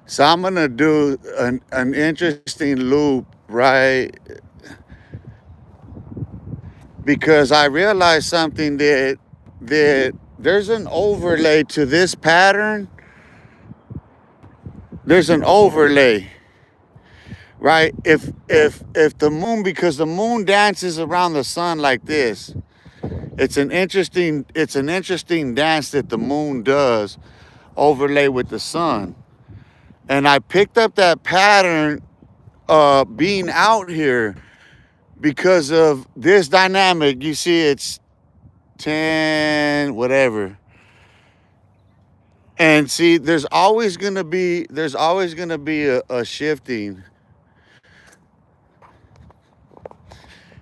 So I'm gonna do an interesting loop, right? Because I realized something that there's an overlay to this pattern. There's an overlay, right? If the moon, because the moon dances around the sun like this, it's an interesting dance that the moon does overlay with the sun. And I picked up that pattern being out here because of this dynamic. You see, it's 10, whatever. And see, there's always gonna be a shifting.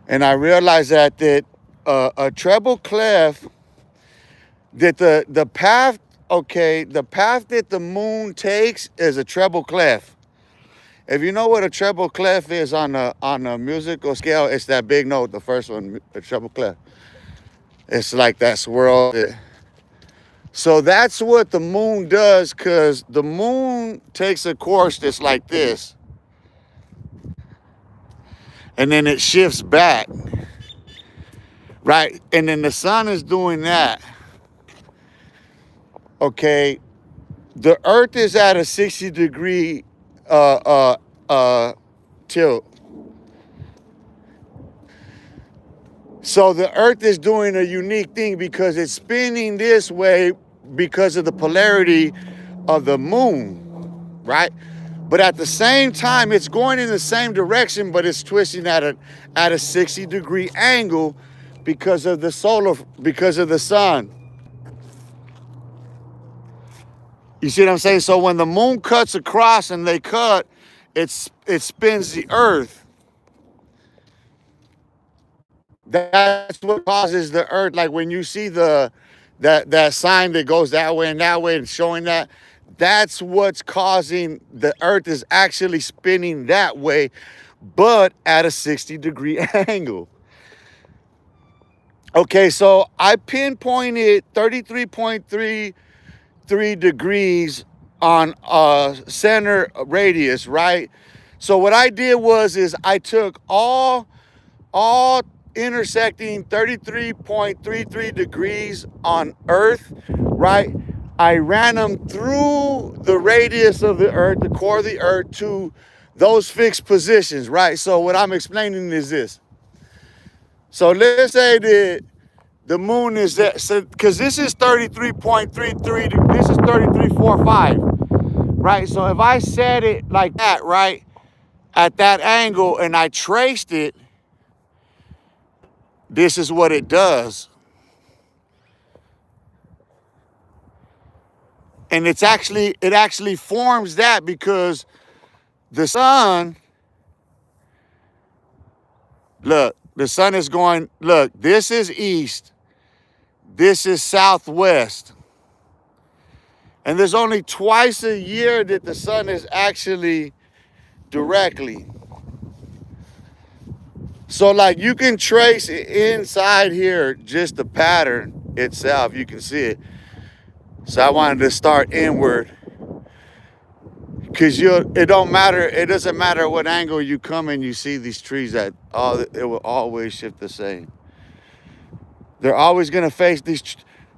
And I realized that a treble clef, that the path, okay, the path that the moon takes is a treble clef. If you know what a treble clef is on a musical scale, it's that big note, the first one, a treble clef. It's like that swirl. So that's what the moon does, because the moon takes a course that's like this, and then it shifts back, right? And then the sun is doing that. Okay, the Earth is at a 60-degree uh, uh, uh, tilt. So the Earth is doing a unique thing because it's spinning this way because of the polarity of the moon, right? But at the same time, it's going in the same direction, but it's twisting at a 60-degree angle because of the sun. You see what I'm saying? So when the moon cuts across and they cut, it spins the Earth. That's what causes the Earth. Like when you see that sign that goes that way and showing that, that's what's causing the Earth is actually spinning that way, but at a 60-degree angle. Okay, so I pinpointed 33.33 degrees on center radius, right? So what I did is I took all intersecting 33.33 degrees on Earth, right? I ran them through the radius of the Earth, the core of the Earth, to those fixed positions, right? So what I'm explaining is this. So let's say that the moon is that, so because this is 33.33, this is 33.45, right? So if I set it like that, right, at that angle, and I traced it, this is what it does. And it actually forms that because the sun, look, the sun is going, look, this is east, this is southwest. And there's only twice a year that the sun is actually directly. So like you can trace inside here just the pattern itself. You can see it. So I wanted to start inward, because it doesn't matter what angle you come in, you see these trees that it will always shift the same. They're always gonna face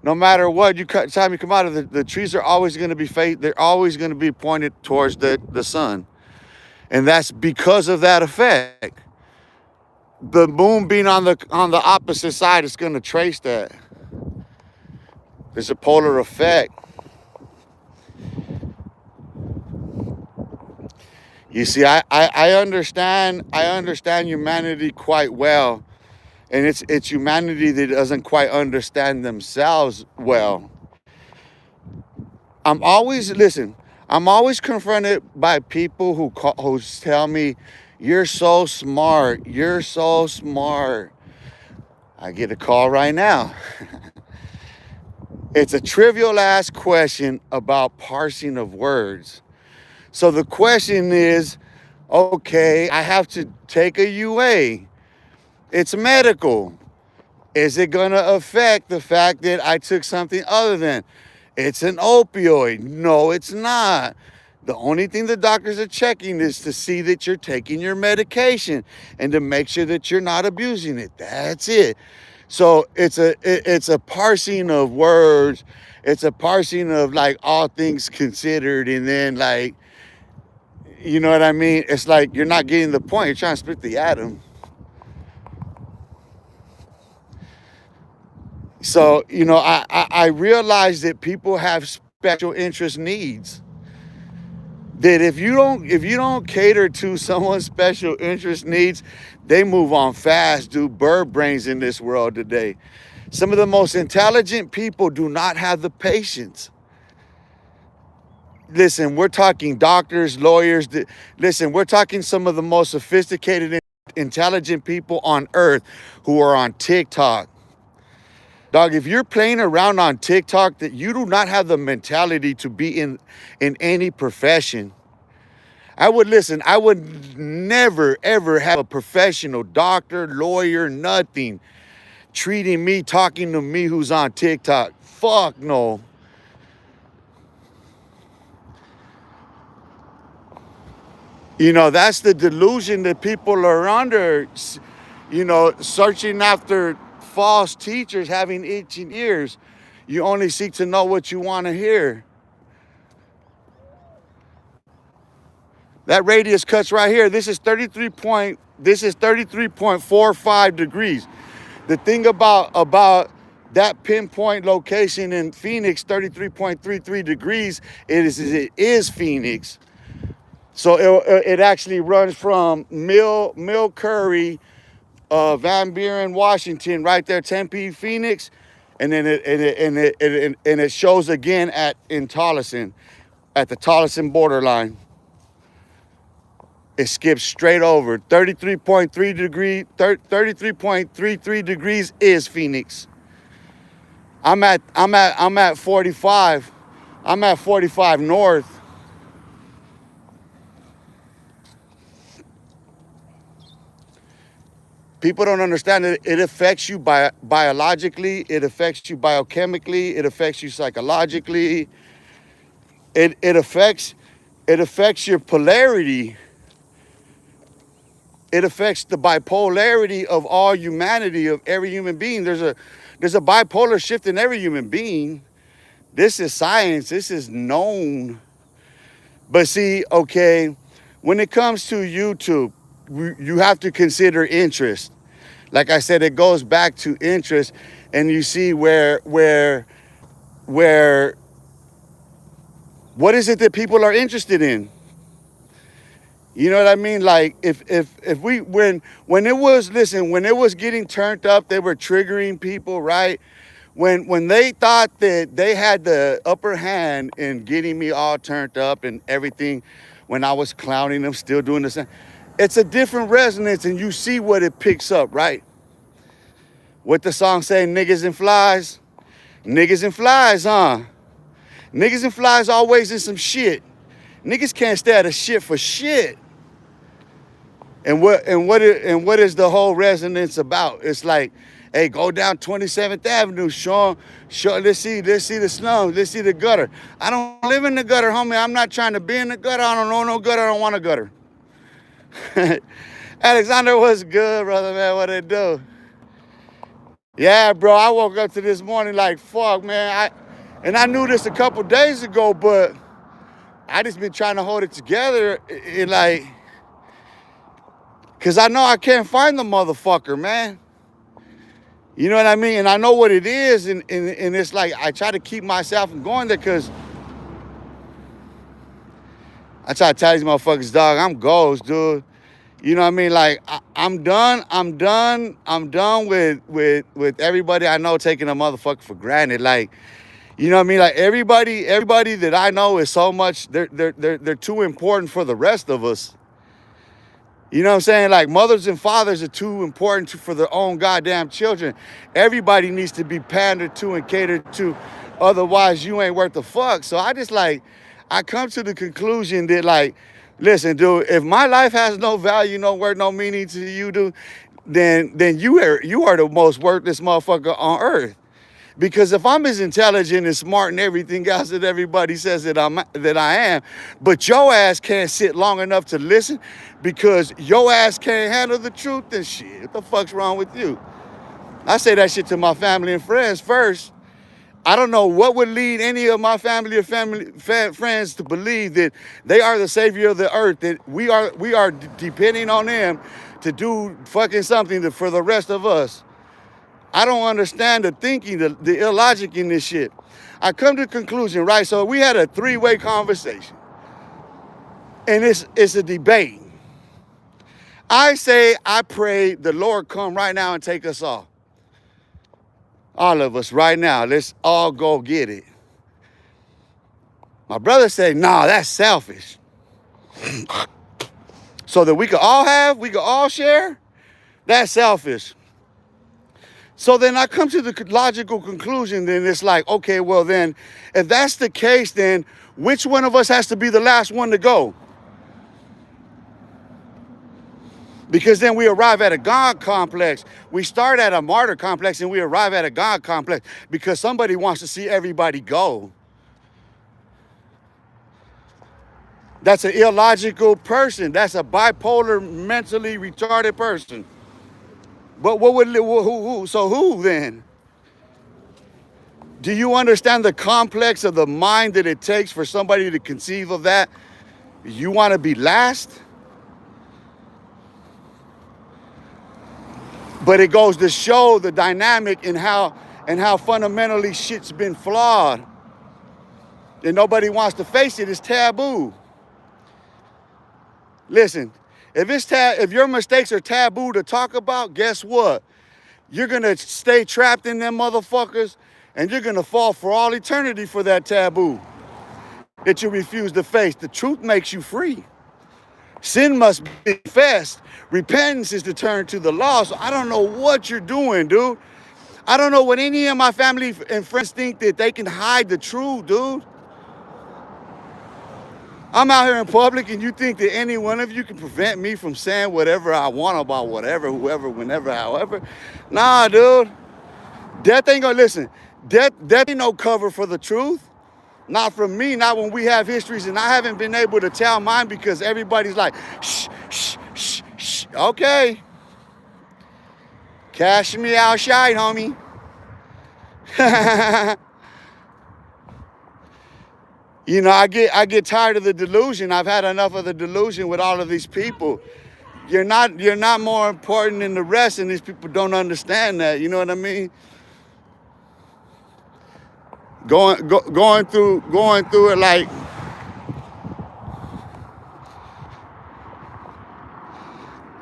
no matter what time you come out of the trees are always gonna be they're always gonna be pointed towards the sun. And that's because of that effect. The moon being on the opposite side is gonna trace that. There's a polar effect. You see, I understand humanity quite well, and it's humanity that doesn't quite understand themselves well. I'm always confronted by people who tell me, "You're so smart. You're so smart." I get a call right now. It's a trivial ass question about parsing of words. So the question is, okay, I have to take a UA. It's medical. Is it going to affect the fact that I took something other than it's an opioid? No, it's not. The only thing the doctors are checking is to see that you're taking your medication and to make sure that you're not abusing it. That's it. So it's a parsing of words. It's a parsing of like all things considered, and then like, you know what I mean? It's like you're not getting the point. You're trying to split the atom. So, you know, I realize that people have special interest needs. That if you don't cater to someone's special interest needs, they move on fast, dude. Bird brains in this world today. Some of the most intelligent people do not have the patience. Listen, we're talking doctors, lawyers. Listen, we're talking some of the most sophisticated, intelligent people on earth who are on TikTok. Dog, if you're playing around on TikTok, that you do not have the mentality to be in any profession. I would never, ever have a professional doctor, lawyer, nothing treating me, talking to me who's on TikTok. Fuck no. You know, that's the delusion that people are under, you know, searching after false teachers, having itching ears. You only seek to know what you want to hear. That radius cuts right here. This is 33.45 degrees. The thing about that pinpoint location in Phoenix, 33.33 degrees, it is Phoenix. So it actually runs from Mill Curry, Van Buren, Washington, right there, Tempe, Phoenix, and then it shows again in Tolleson, at the Tolleson borderline. It skips straight over. 33.33 degrees is Phoenix. I'm at 45. I'm at 45 north. People don't understand that it affects you biologically, it affects you biochemically, it affects you psychologically. It affects your polarity. It affects the bipolarity of all humanity, of every human being. There's a bipolar shift in every human being. This is science. This is known. But see, okay, when it comes to YouTube, you have to consider interest. Like I said, it goes back to interest, and you see where what is it that people are interested in? You know what I mean? Like if we when it was when it was getting turned up, they were triggering people, right? When they thought that they had the upper hand in getting me all turned up and everything, when I was clowning them, still doing the same. It's a different resonance, and you see what it picks up, right? What the song say, niggas and flies? Niggas and flies, huh? Niggas and flies always in some shit. Niggas can't stay out of shit for shit. And what is the whole resonance about? It's like, hey, go down 27th Avenue, show, let's see the slums, let's see the gutter. I don't live in the gutter, homie. I'm not trying to be in the gutter. I don't know no gutter. I don't want a gutter. Alexander, what's good, brother, man? What it do? Yeah, bro, I woke up to this morning like, fuck, man. I knew this a couple days ago, but I just been trying to hold it together and like, because I know I can't find the motherfucker, man. You know what I mean? And I know what it is, and it's like I try to keep myself from going there because I try to tell these motherfuckers, dog, I'm ghost, dude. You know what I mean? Like I'm done with everybody I know taking a motherfucker for granted. Like, you know what I mean? Like everybody that I know is so much, they're too important for the rest of us. You know what I'm saying? Like mothers and fathers are too important for their own goddamn children. Everybody needs to be pandered to and catered to. Otherwise, you ain't worth the fuck. So I come to the conclusion that like, listen, dude, if my life has no value, no worth, no meaning to you, dude, then you are the most worthless motherfucker on earth. Because if I'm as intelligent and smart and everything else that everybody says that I am, but your ass can't sit long enough to listen because your ass can't handle the truth, then shit, what the fuck's wrong with you? I say that shit to my family and friends first. I don't know what would lead any of my family or friends to believe that they are the savior of the earth, that we are depending on them to do fucking something for the rest of us. I don't understand the thinking, the illogic in this shit. I come to the conclusion, right? So we had a three-way conversation. And it's a debate. I say, I pray the Lord come right now and take us all. All of us right now. Let's all go get it. My brother said, nah, that's selfish. So that we could all share? That's selfish. So then I come to the logical conclusion, then it's like, okay, well then, if that's the case, then which one of us has to be the last one to go? Because then we arrive at a God complex. We start at a martyr complex and we arrive at a God complex because somebody wants to see everybody go. That's an illogical person. That's a bipolar, mentally retarded person. But who then? Do you understand the complex of the mind that it takes for somebody to conceive of that? You want to be last? But it goes to show the dynamic and how fundamentally shit's been flawed. And nobody wants to face it. It's taboo. Listen, if your mistakes are taboo to talk about, guess what? You're going to stay trapped in them motherfuckers and you're going to fall for all eternity for that taboo that you refuse to face. The truth makes you free. Sin must be confessed. Repentance is to turn to the law. So I don't know what you're doing, dude. I don't know what any of my family and friends think that they can hide the truth, dude. I'm out here in public and you think that any one of you can prevent me from saying whatever I want about whatever, whoever, whenever, however. Nah, dude. Death ain't gonna listen. Death ain't no cover for the truth. Not from me, not when we have histories and I haven't been able to tell mine because everybody's like, shh, shh, shh, shh. Okay. Cash me outside, homie. You know, I get tired of the delusion. I've had enough of the delusion with all of these people. You're not more important than the rest, and these people don't understand that. You know what I mean? Going through it like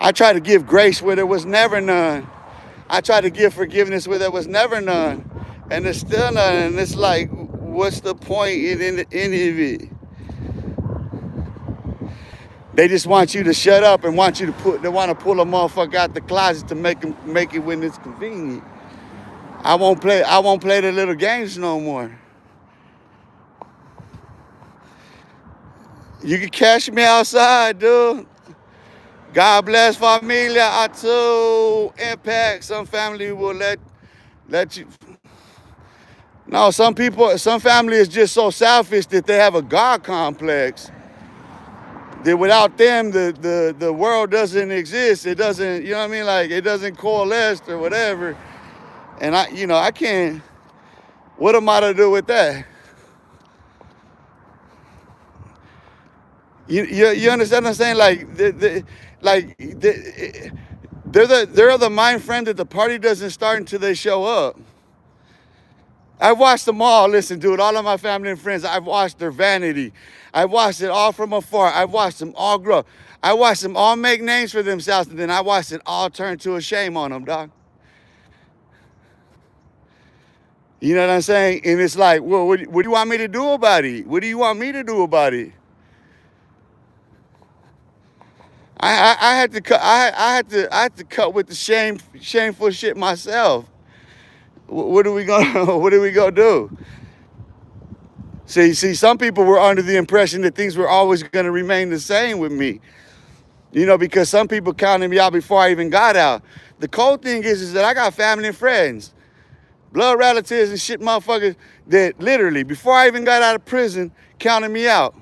I try to give grace where there was never none. I try to give forgiveness where there was never none, and there's still none. And it's like, what's the point in any of it? They just want you to shut up and want you to they want to pull a motherfucker out the closet to make it when it's convenient. I won't play the little games no more. You can catch me outside, dude. God bless familia. I too impact. Some family will let you. No, some family is just so selfish that they have a God complex. That without them, the world doesn't exist. It doesn't, you know what I mean? Like, it doesn't coalesce or whatever. And I can't, what am I to do with that? You understand what I'm saying? Like, they're the mind friend that the party doesn't start until they show up. I've watched them all. Listen, dude, all of my family and friends, I've watched their vanity. I've watched it all from afar. I've watched them all grow. I watched them all make names for themselves, and then I watched it all turn to a shame on them, dog. You know what I'm saying? And it's like, well, what do you want me to do about it? What do you want me to do about it? I had to cut with the shameful shit myself. What are we gonna do? See, some people were under the impression that things were always gonna remain the same with me. You know, because some people counted me out before I even got out. The cold thing is that I got family and friends. Blood relatives and shit motherfuckers that literally, before I even got out of prison, counted me out.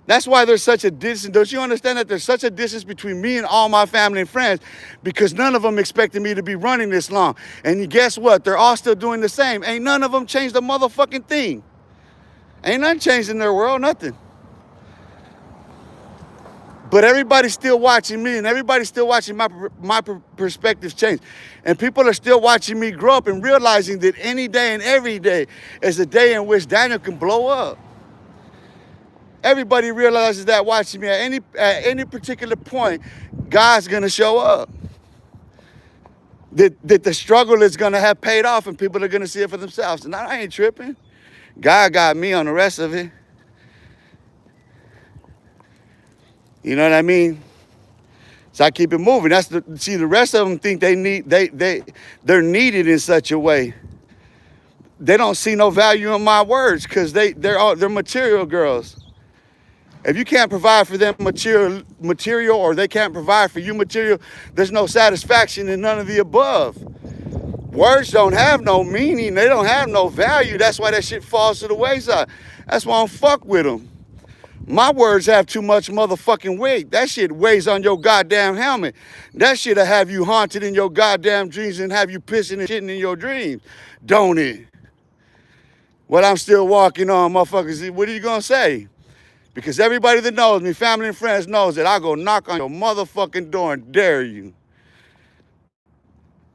That's why there's such a distance. Don't you understand that there's such a distance between me and all my family and friends? Because none of them expected me to be running this long. And guess what? They're all still doing the same. Ain't none of them changed a motherfucking thing. Ain't nothing changed in their world, nothing. But everybody's still watching me, and everybody's still watching my perspectives change. And people are still watching me grow up and realizing that any day and every day is a day in which Daniel can blow up. Everybody realizes that watching me at any particular point, God's gonna show up. That the struggle is gonna have paid off and people are gonna see it for themselves. And I ain't tripping. God got me on the rest of it. You know what I mean? So I keep it moving. The rest of them think they're needed in such a way. They don't see no value in my words because they're material girls. If you can't provide for them material or they can't provide for you material, there's no satisfaction in none of the above. Words don't have no meaning. They don't have no value. That's why that shit falls to the wayside. That's why I don't fuck with them. My words have too much motherfucking weight. That shit weighs on your goddamn helmet. That shit'll have you haunted in your goddamn dreams and have you pissing and shitting in your dreams. Don't it? What I'm still walking on, motherfuckers, what are you gonna say? Because everybody that knows me, family and friends, knows that I go knock on your motherfucking door and dare you.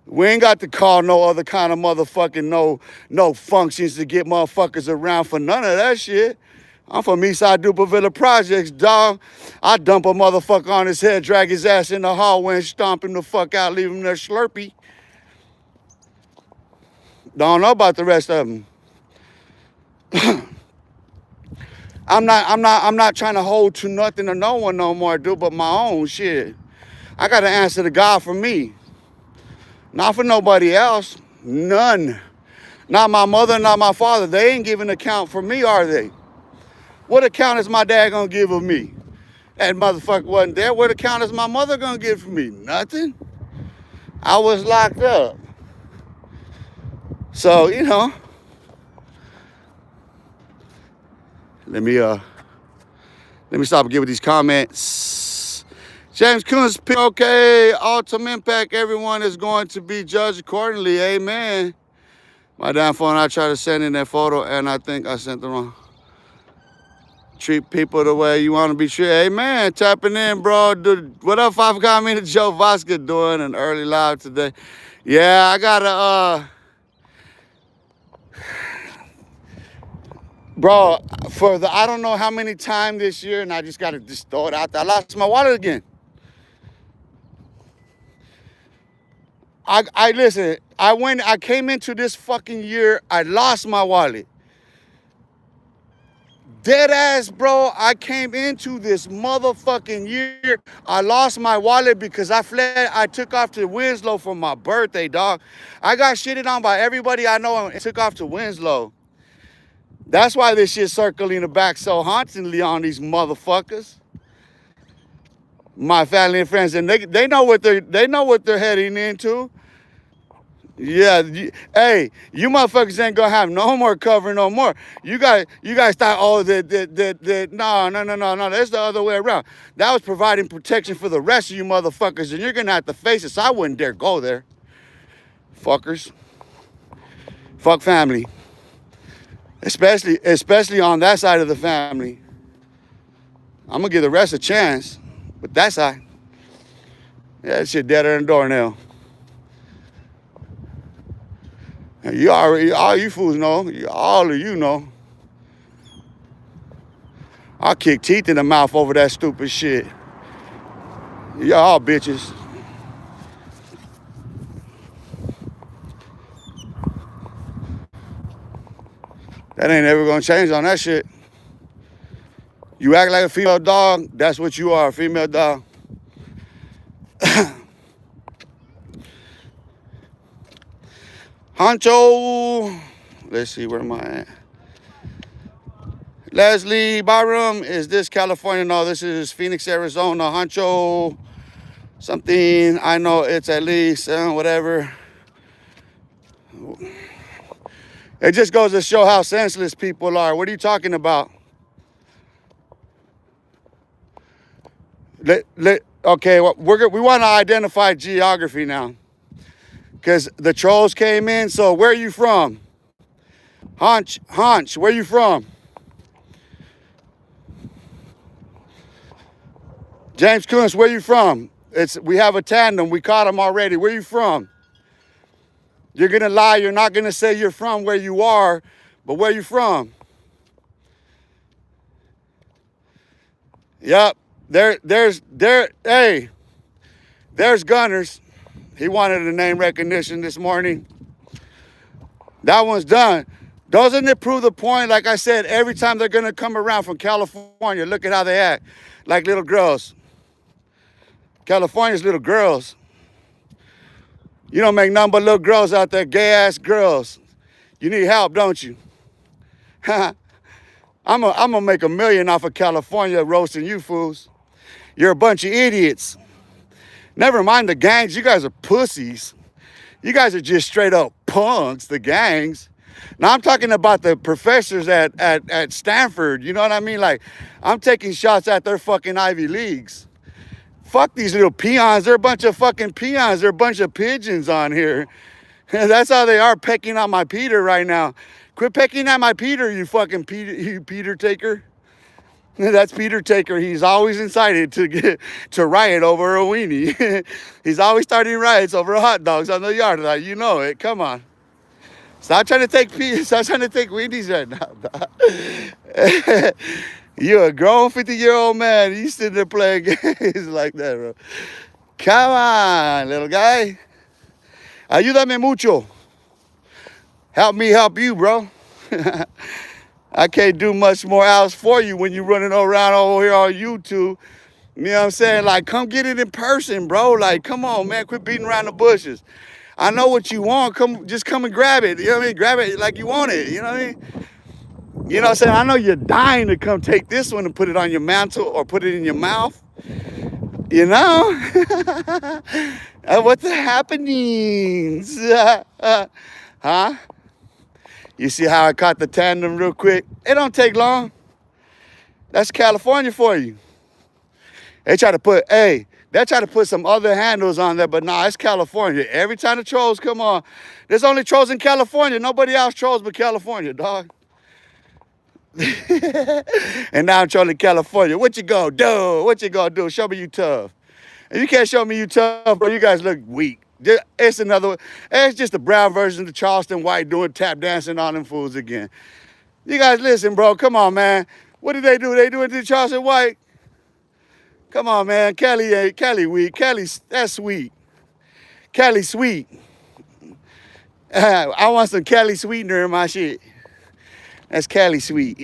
We ain't got to call no other kind of motherfucking no functions to get motherfuckers around for none of that shit. I'm from Eastside Duperville Projects, dog. I dump a motherfucker on his head, drag his ass in the hallway and stomp him the fuck out, leave him there slurpy. Don't know about the rest of them. I'm not trying to hold to nothing or no one no more, dude, but my own shit. I got to answer to God for me. Not for nobody else. None. Not my mother, not my father. They ain't giving account for me, are they? What account is my dad gonna give of me? That motherfucker wasn't there. What account is my mother gonna give for me? Nothing. I was locked up. So, you know. Let me stop and give these comments. James Coons, okay, ultimate impact. Everyone is going to be judged accordingly. Amen. My damn phone, I tried to send in that photo and I think I sent the wrong. Treat people the way you want to be treated. Amen. Tapping in, bro. What up, Five Comment? Joe Vasca doing an early live today. Yeah, I gotta bro, I don't know how many times this year, and I just gotta just throw it out there. I lost my wallet again. Listen, I came into this fucking year, I lost my wallet. Dead ass, bro, I came into this motherfucking year, I lost my wallet because I took off to Winslow for my birthday, dog. I got shitted on by everybody I know and took off to Winslow. That's why this shit's circling the back so hauntingly on these motherfuckers. My family and friends, and they know what they're heading into. Yeah, hey, you motherfuckers ain't gonna have no more cover no more. You guys thought, oh, no, that's the other way around. That was providing protection for the rest of you motherfuckers, and you're gonna have to face it. So I wouldn't dare go there. Fuckers. Fuck family. Especially on that side of the family. I'm gonna give the rest a chance, but that side, yeah, that shit deader than a doornail. You already, all you fools know, all of you know. I'll kick teeth in the mouth over that stupid shit. Y'all all bitches. That ain't ever gonna change on that shit. You act like a female dog, that's what you are, a female dog. Honcho, let's see, where am I at? Leslie Byram, is this California? No, this is Phoenix, Arizona. Honcho, something, I know it's at least, whatever. It just goes to show how senseless people are. What are you talking about? Okay, well, we want to identify geography now. Because the trolls came in. So where are you from? Hunch, where you from? James Kuntz, where you from? We have a tandem. We caught him already. Where you from? You're gonna lie. You're not gonna say you're from where you are, but where you from? Yep. Hey, there's Gunners. He wanted a name recognition this morning. That one's done. Doesn't it prove the point? Like I said, every time they're gonna come around from California, look at how they act, like little girls. California's little girls. You don't make nothing but little girls out there, gay ass girls. You need help, don't you? I'm gonna make $1 million off of California roasting you fools. You're a bunch of idiots. Never mind the gangs, you guys are pussies. You guys are just straight up punks, the gangs. Now I'm talking about the professors at Stanford, you know what I mean? Like, I'm taking shots at their fucking Ivy Leagues. Fuck these little peons. They're a bunch of fucking peons. They're a bunch of pigeons on here. That's how they are, pecking on my Peter right now. Quit pecking on my Peter, you fucking Peter taker. That's Peter Taker. He's always incited to riot over a weenie. He's always starting riots over hot dogs on the yard. Like, you know it. Come on. Stop trying to take weenies right now. You're a grown 50-year-old man. You sitting there playing games like that, bro. Come on, little guy. Ayúdame mucho. Help me help you, bro. I can't do much more else for you when you're running around over here on YouTube. You know what I'm saying? Like, come get it in person, bro. Like, come on, man. Quit beating around the bushes. I know what you want. Just come and grab it. You know what I mean? Grab it like you want it. You know what I mean? You know what I'm saying? I know you're dying to come take this one and put it on your mantle or put it in your mouth. You know? What the happenings? Huh? You see how I caught the tandem real quick? It don't take long. That's California for you. They try to put some other handles on there, but nah, it's California. Every time the trolls come on, there's only trolls in California. Nobody else trolls but California, dog. And now I'm trolling California. What you gonna do? What you gonna do? Show me you tough. If you can't show me you tough, bro, you guys look weak. It's just a brown version of Charleston White doing tap dancing on them fools again. You guys listen, bro. Come on, man. What did they do? They do it to Charleston White? Come on, man. Kelly weak. That's sweet. Kelly sweet. I want some Kelly sweetener in my shit. That's Kelly sweet.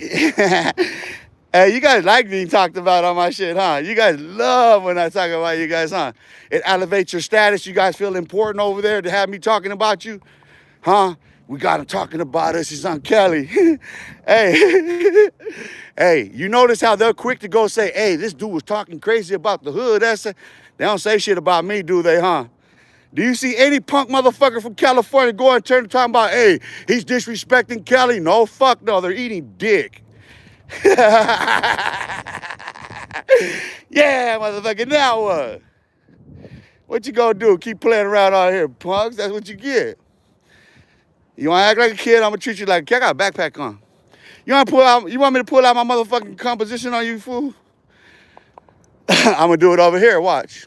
Hey, you guys like being talked about on my shit, huh? You guys love when I talk about you guys, huh? It elevates your status. You guys feel important over there to have me talking about you, huh? We got him talking about us. He's on Kelly. Hey, hey, you notice how they're quick to go say, hey, this dude was talking crazy about the hood. They don't say shit about me, do they, huh? Do you see any punk motherfucker from California go and turn talking about, hey, he's disrespecting Kelly? No, fuck no, they're eating dick. Yeah, motherfucker, now what? What you gonna do? Keep playing around out here, punks? That's what you get. You wanna act like a kid? I'm gonna treat you like a kid. I got a backpack on. You want me to pull out my motherfucking composition on you, fool? I'm gonna do it over here, watch.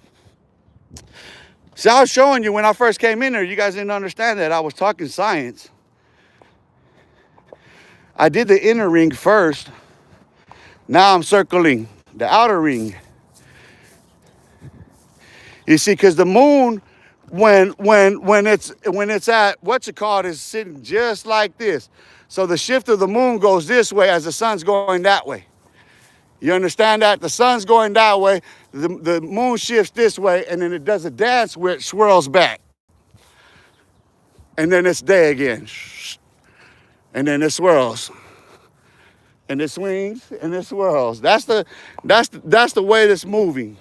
See, I was showing you when I first came in there, you guys didn't understand that. I was talking science. I did the inner ring first. Now I'm circling the outer ring. You see, because the moon, when it's at what's it called, is sitting just like this. So the shift of the moon goes this way as the sun's going that way. You understand that? The sun's going that way, the moon shifts this way, and then it does a dance where it swirls back. And then it's day again. And then it swirls. And it swings and it swirls. That's the way it's moving.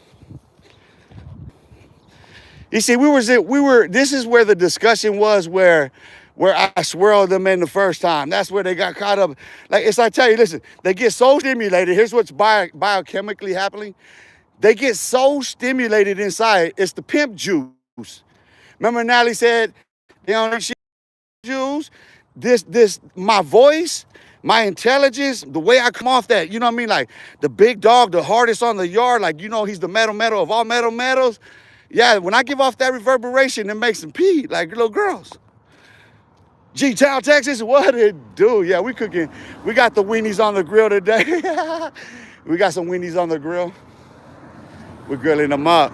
You see, this is where the discussion was where where I swirled them in the first time. That's where they got caught up. Like, it's like, I tell you, listen, they get so stimulated. Here's what's biochemically happening. They get so stimulated inside. It's the pimp juice. Remember Natalie said, they don't need shit juice? My voice, my intelligence, the way I come off that, you know what I mean? Like the big dog, the hardest on the yard, like, you know, he's the metal of all metals. Yeah, when I give off that reverberation, it makes them pee like little girls. G-Town, Texas, what it do? Yeah, we cooking. We got the weenies on the grill today. We got some weenies on the grill. We're grilling them up.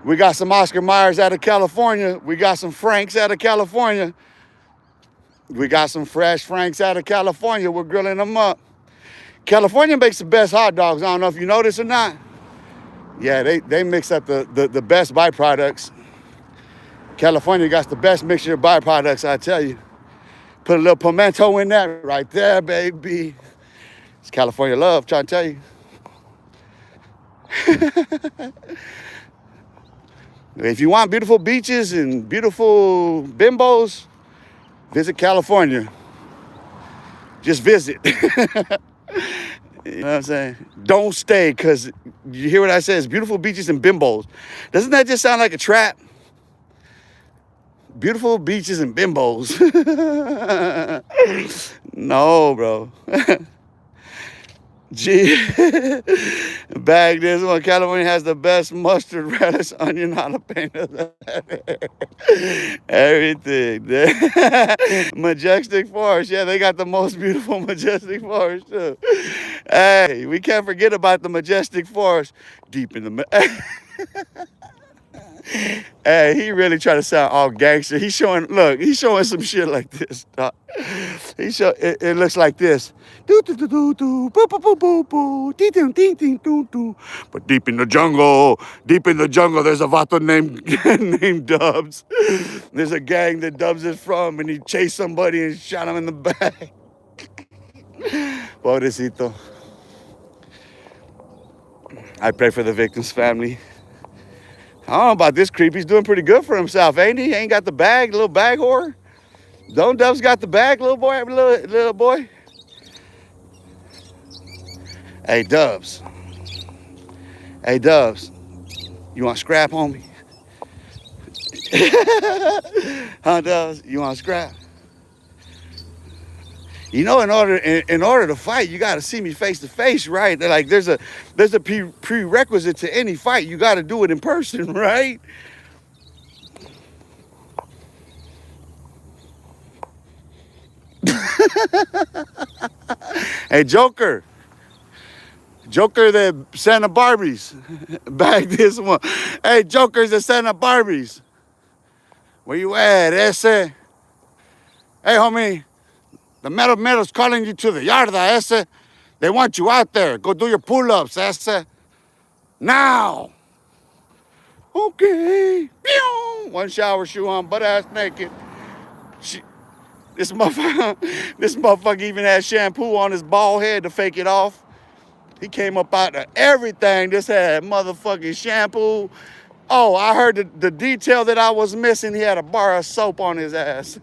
We got some Oscar Mayers out of California. We got some Franks out of California. We got some fresh Franks out of California. We're grilling them up. California makes the best hot dogs. I don't know if you know this or not. Yeah, they mix up the best byproducts. California got the best mixture of byproducts, I tell you. Put a little pimento in that right there, baby. It's California love, trying to tell you. If you want beautiful beaches and beautiful bimbos, visit California. Just visit. You know what I'm saying? Don't stay, because you hear what I said? It's beautiful beaches and bimbos. Doesn't that just sound like a trap? Beautiful beaches and bimbos. No, bro. Gee, bag this one. California has the best mustard, relish, onion, jalapeno. Everything. Majestic Forest. Yeah, they got the most beautiful Majestic Forest, too. Hey, we can't forget about the Majestic Forest. Deep in the... Hey, he really trying to sound all gangster. He's showing some shit like this. It looks like this. But deep in the jungle, there's a vato named Dubs. There's a gang that Dubs is from, and he chased somebody and shot him in the back. Pobrecito. I pray for the victim's family. I don't know about this creep. He's doing pretty good for himself, ain't he? Ain't got the bag, little bag whore. Don't Dubs got the bag, little boy, little boy? Hey, Dubs. Hey, Dubs. You want scrap, homie? Huh, Dubs? You want scrap? You know, in order to fight, you got to see me face to face, right? They're like, there's a prerequisite to any fight. You got to do it in person, right? Hey, Joker the Santa Barbies. Back this one. Hey, Joker's the Santa Barbies. Where you at, ese? Hey, homie. The metal's calling you to the yarda, ese. They want you out there. Go do your pull-ups, ese. Now. Okay. Pew! One shower shoe on, butt ass naked. This motherfucker even had shampoo on his bald head to fake it off. He came up out of everything. This had motherfucking shampoo. Oh, I heard the detail that I was missing. He had a bar of soap on his ass.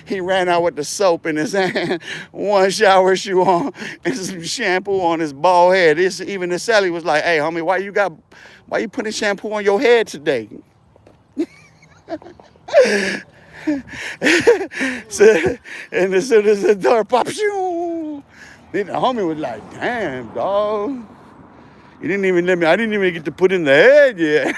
He ran out with the soap in his hand. One shower shoe on and some shampoo on his bald head. Even the Sally was like, "Hey, homie, why you putting shampoo on your head today?" So, and as soon as the door pops, then the homie was like, "Damn, dog. You didn't even let me, I didn't even get to put in the head yet."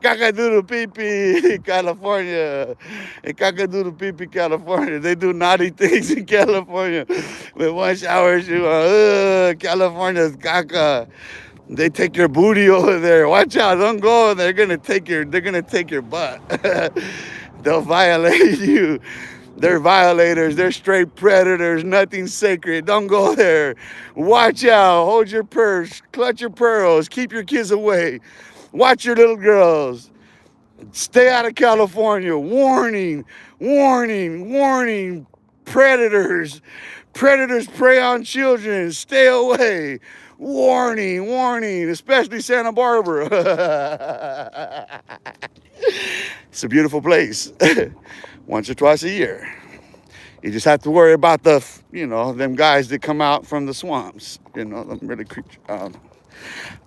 Cackadoodle pee-pee, California. In Cackadoodle pee-pee, California. They do naughty things in California. With one shower shoe on. California's caca. They take your booty over there. Watch out, don't go. They're gonna take your butt. They'll violate you. They're violators. They're straight predators. Nothing sacred. Don't go there. Watch out. Hold your purse. Clutch your pearls. Keep your kids away. Watch your little girls. Stay out of California. Warning. Warning. Warning. Predators. Predators prey on children. Stay away. Warning, warning, especially Santa Barbara. It's a beautiful place. Once or twice a year. You just have to worry about them guys that come out from the swamps. Them really creatures.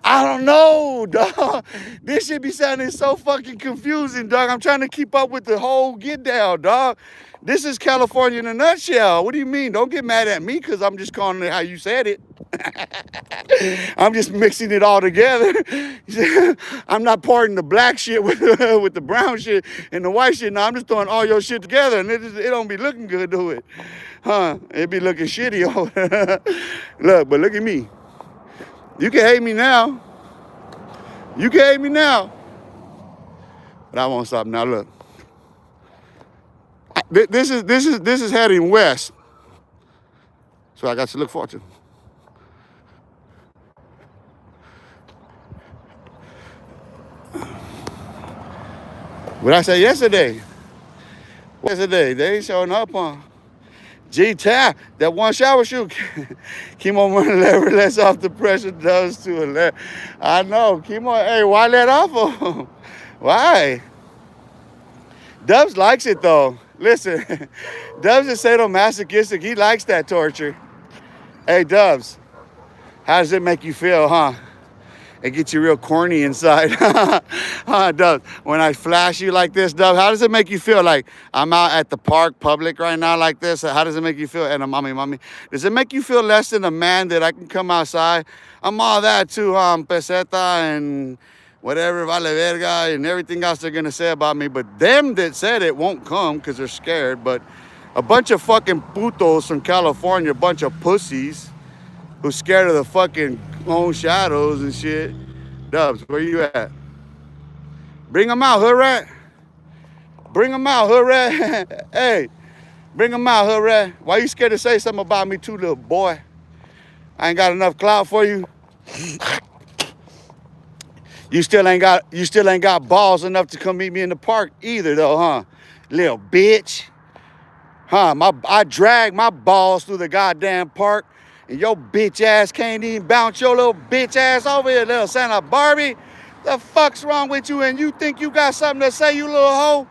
I don't know, dog. This should be sounding so fucking confusing, dog. I'm trying to keep up with the whole get down, dog. This is California in a nutshell. What do you mean? Don't get mad at me because I'm just calling it how you said it. I'm just mixing it all together. I'm not parting the black shit with the brown shit and the white shit. No, I'm just throwing all your shit together, and it don't be looking good, do it? Huh? It be looking shitty. Look, but look at me. You can hate me now. You can hate me now. But I won't stop now. Look. This is heading west. So I got to look forward to. What I said yesterday. Yesterday, they ain't showing up on. G-Tap, that one shower shoe. Chemo running lever lets off the pressure does to a lever. I know. Chemo, hey, why let off of him? Why? Dubs likes it though. Listen, Dubs is sadomasochistic. He likes that torture. Hey, Dubs, how does it make you feel, huh? It gets you real corny inside. Huh, Dubs? When I flash you like this, Dubs, how does it make you feel? Like I'm out at the park public right now like this. How does it make you feel? And mommy, does it make you feel less than a man that I can come outside? I'm all that too, huh? Peseta and whatever, vale verga, and everything else they're gonna say about me. But them that said it won't come because they're scared. But a bunch of fucking putos from California, a bunch of pussies who's scared of the fucking own shadows and shit. Dubs, where you at? Bring them out, hood rat. Bring them out, hood rat. Hey, bring them out, hood rat. Why you scared to say something about me too, little boy? I ain't got enough clout for you. You still ain't got balls enough to come meet me in the park either, though, huh? Little bitch. Huh? I drag my balls through the goddamn park. And your bitch ass can't even bounce your little bitch ass over here, little Santa Barbie. The fuck's wrong with you? And you think you got something to say, you little hoe?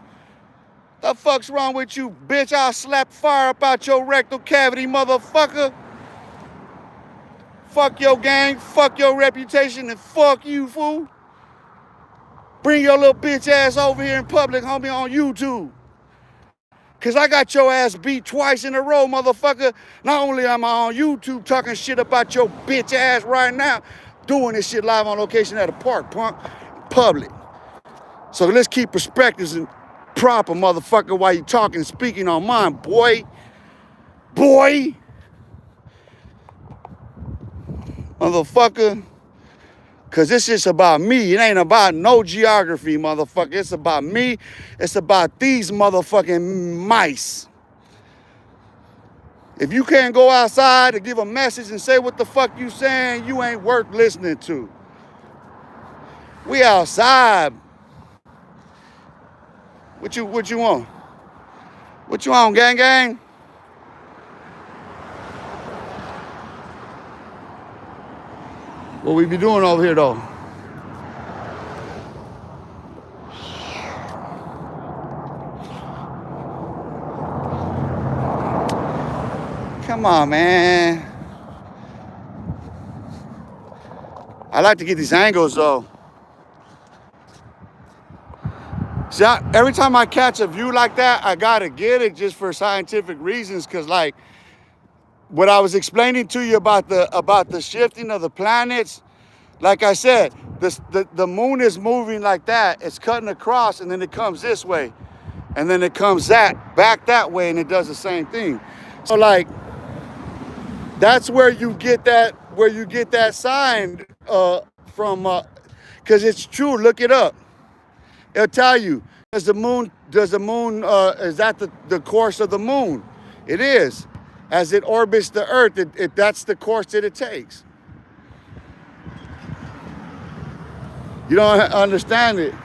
The fuck's wrong with you, bitch? I'll slap fire up out your rectal cavity, motherfucker. Fuck your gang, fuck your reputation, and fuck you, fool. Bring your little bitch ass over here in public, homie, on YouTube. Cause I got your ass beat twice in a row, motherfucker. Not only am I on YouTube talking shit about your bitch ass right now, doing this shit live on location at a park, punk, public. So let's keep perspectives and proper, motherfucker, while you talking and speaking on mine, boy. Boy. Motherfucker. Cause this is about me. It ain't about no geography, motherfucker. It's about me. It's about these motherfucking mice. If you can't go outside and give a message and say what the fuck you saying, you ain't worth listening to. We outside. What you want? What you on, gang gang? What we be doing over here, though? Come on, man. I like to get these angles, though. See, every time I catch a view like that, I gotta get it just for scientific reasons, because, like, what I was explaining to you about the shifting of the planets, like I said, the moon is moving like that. It's cutting across, and then it comes this way, and then it comes back that way, and it does the same thing. So, like, that's where you get that sign from, because it's true. Look it up. It'll tell you. Does the moon? Is that the course of the moon? It is. As it orbits the Earth, that's the course that it takes. You don't understand it.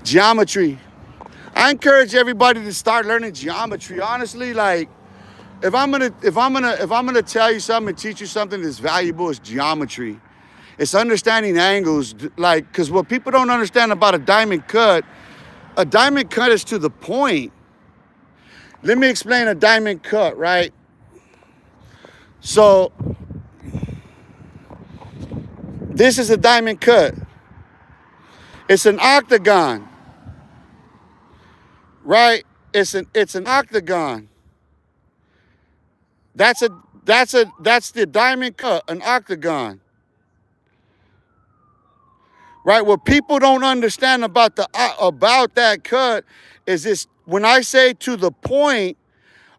Geometry. I encourage everybody to start learning geometry. Honestly, like, if I'm gonna tell you something and teach you something that's valuable, it's geometry. It's understanding angles, like, because what people don't understand about a diamond cut is to the point. Let me explain a diamond cut, right? So this is a diamond cut. It's an octagon, right? It's an octagon. That's the diamond cut, an octagon. Right? What people don't understand about that cut is this: when I say to the point,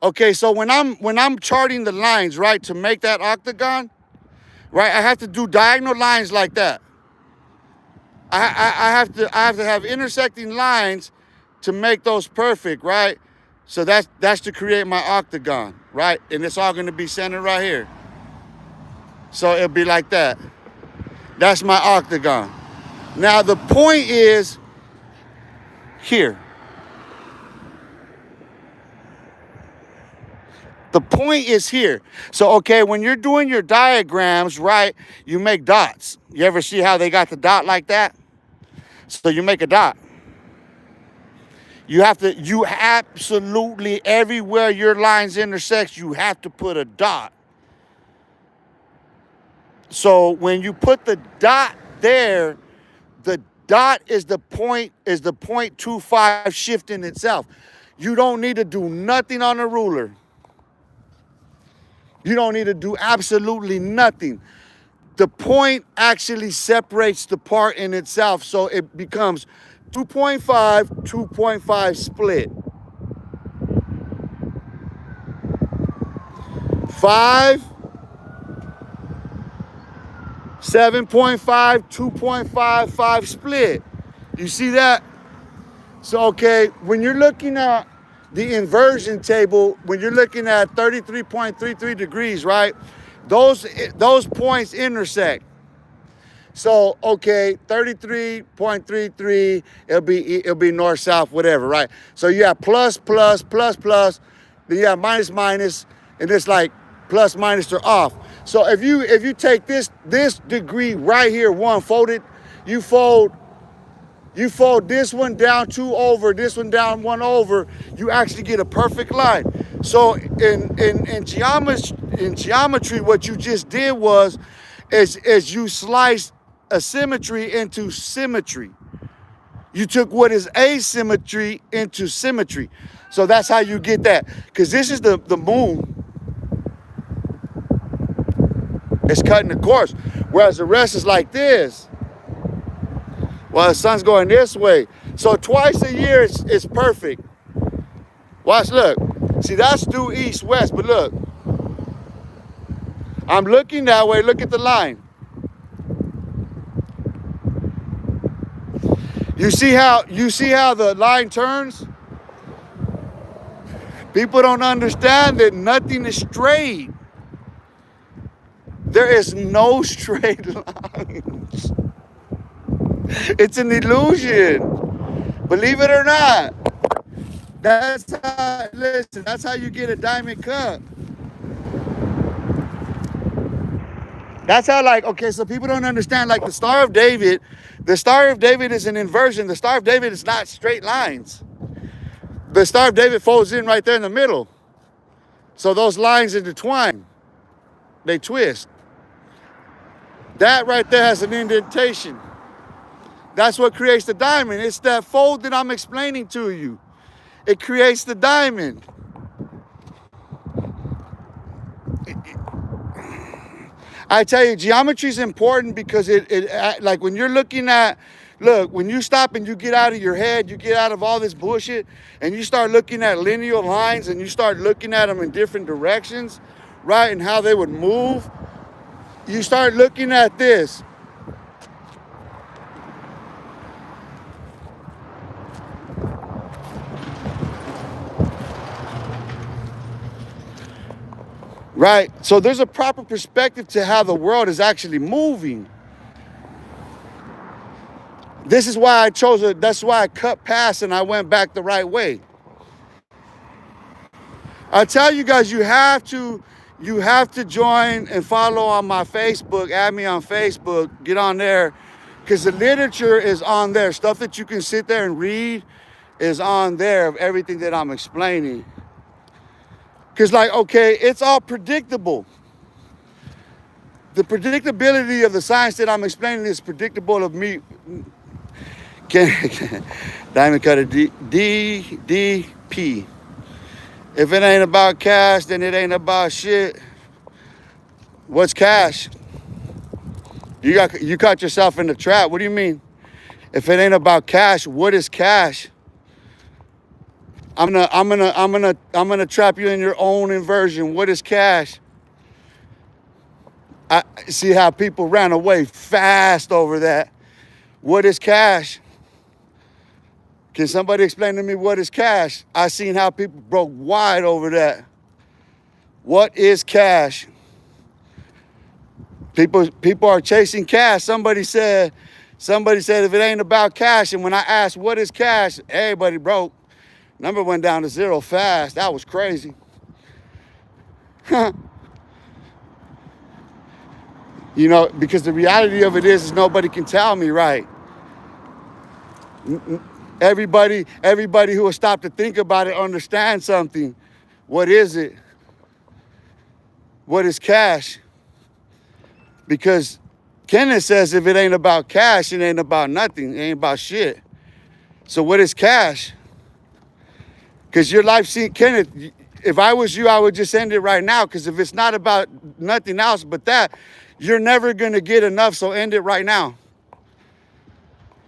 okay, so when I'm charting the lines, right, to make that octagon, right, I have to do diagonal lines like that. I have to have intersecting lines to make those perfect, right? So that's to create my octagon, right? And it's all gonna be centered right here. So it'll be like that. That's my octagon. Now the point is here. The point is here. So, okay, when you're doing your diagrams, right, you make dots. You ever see how they got the dot like that? So you make a dot. You absolutely, everywhere your lines intersect, you have to put a dot. So when you put the dot there, the dot is the point 0.25 shift in itself. You don't need to do nothing on a ruler. You don't need to do absolutely nothing. The point actually separates the part in itself, so it becomes 2.5 split. 5, 7.5, 2.55 split. You see that? So, okay, when you're looking at the inversion table, when you're looking at 33.33 degrees, right? Those points intersect. So, okay, 33.33, it'll be north, south, whatever, right? So you have plus, plus, plus, plus, then you have minus, minus, and it's like plus, minus, they're off. So if you take this degree right here, one folded, you fold this one down 2 over, this one down 1 over, you actually get a perfect line. So in geometry, what you just did was you sliced asymmetry into symmetry. You took what is asymmetry into symmetry. So that's how you get that. Because this is the moon. It's cutting the course. Whereas the rest is like this. Well, the sun's going this way. So twice a year, it's perfect. Watch, look. See, that's due east-west, but look. I'm looking that way. Look at the line. You see how the line turns? People don't understand that nothing is straight. There is no straight lines. It's an illusion. Believe it or not. That's how you get a diamond cut. That's how, like, okay, so people don't understand, like, the Star of David is an inversion. The Star of David is not straight lines. The Star of David folds in right there in the middle. So those lines intertwine. They twist. That right there has an indentation. That's what creates the diamond. It's that fold that I'm explaining to you. It creates the diamond. I tell you, geometry is important because it like when you're looking at, look, when you stop and you get out of your head, you get out of all this bullshit, and you start looking at linear lines and you start looking at them in different directions, right, and how they would move, you start looking at this. Right? So there's a proper perspective to how the world is actually moving. This is why that's why I cut past and I went back the right way. I tell you guys, you have to join and follow on my Facebook, add me on Facebook, get on there, because the literature is on there. Stuff that you can sit there and read is on there of everything that I'm explaining. Because like, okay, it's all predictable. The predictability of the science that I'm explaining is predictable of me. Diamond cutter DDP. If it ain't about cash, then it ain't about shit. What's cash? You caught yourself in the trap. What do you mean? If it ain't about cash, what is cash? I'm gonna trap you in your own inversion. What is cash? I see how people ran away fast over that. What is cash? Can somebody explain to me what is cash? I seen how people broke wide over that. What is cash? People are chasing cash. Somebody said if it ain't about cash, and when I asked what is cash, everybody broke. Number went down to zero fast. That was crazy. You know, because the reality of it is nobody can tell me right. Everybody who will stop to think about it understands something. What is it? What is cash? Because Kenneth says if it ain't about cash, it ain't about nothing. It ain't about shit. So what is cash? Because your life, see, Kenneth, if I was you, I would just end it right now. Because if it's not about nothing else but that, you're never going to get enough. So end it right now.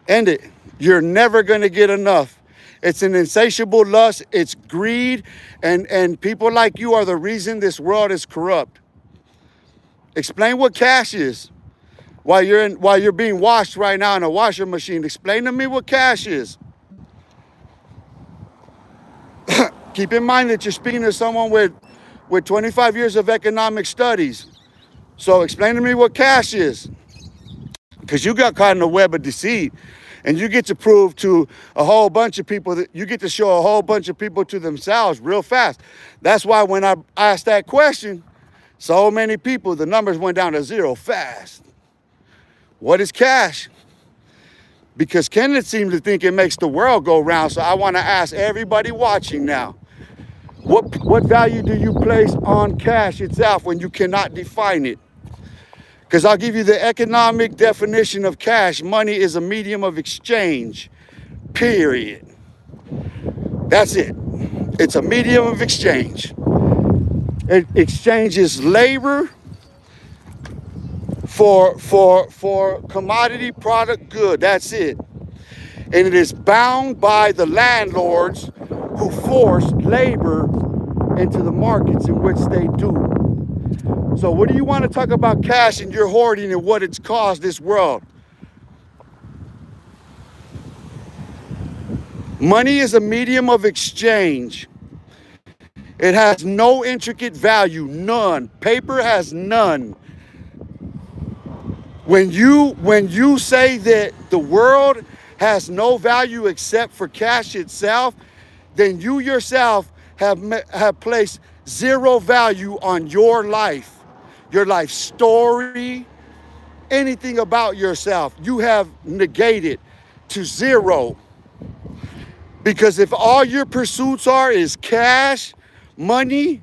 End it. You're never going to get enough. It's an insatiable lust. It's greed. And people like you are the reason this world is corrupt. Explain what cash is. While you're being washed right now in a washer machine, explain to me what cash is. Keep in mind that you're speaking to someone with 25 years of economic studies. So explain to me what cash is. Because you got caught in a web of deceit. And you get to prove to a whole bunch of people that you get to show a whole bunch of people to themselves real fast. That's why when I asked that question, so many people, the numbers went down to zero fast. What is cash? Because Kenneth seemed to think it makes the world go round. So I want to ask everybody watching now, what value do you place on cash itself when you cannot define it? Because I'll give you the economic definition of cash. Money is a medium of exchange, period. That's it. It's a medium of exchange. It exchanges labor for commodity product good. That's it. And it is bound by the landlords who force labor into the markets in which they do. So what do you want to talk about cash and your hoarding and what it's caused this world? Money is a medium of exchange. It has no intricate value, none. Paper has none. When you say that the world has no value except for cash itself, then you yourself have placed zero value on your life story, anything about yourself. You have negated to zero. Because if all your pursuits is cash, money,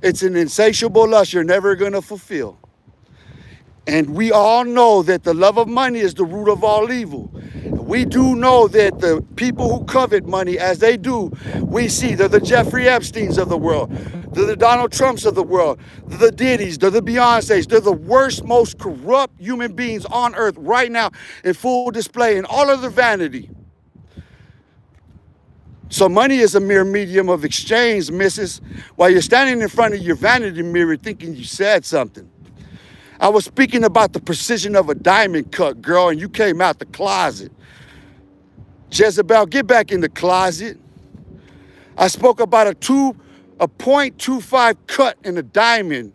it's an insatiable lust you're never going to fulfill. And we all know that the love of money is the root of all evil. We do know that the people who covet money, as they do, we see they're the Jeffrey Epsteins of the world. They're the Donald Trumps of the world. They're the Diddy's. They're the Beyoncé's. They're the worst, most corrupt human beings on earth right now in full display in all of their vanity. So money is a mere medium of exchange, missus, while you're standing in front of your vanity mirror thinking you said something. I was speaking about the precision of a diamond cut, girl, and you came out the closet. Jezebel, get back in the closet. I spoke about a 0.25 cut in a diamond.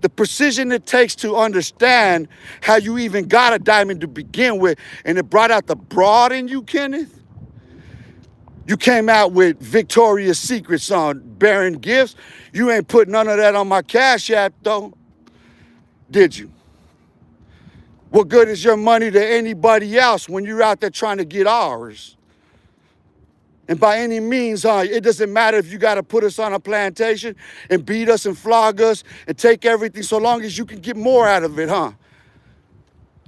The precision it takes to understand how you even got a diamond to begin with, and it brought out the broad in you, Kenneth. You came out with Victoria's Secrets on bearing gifts. You ain't put none of that on my Cash App, though, did you? What good is your money to anybody else when you're out there trying to get ours? And by any means, it doesn't matter if you got to put us on a plantation and beat us and flog us and take everything, so long as you can get more out of it, huh?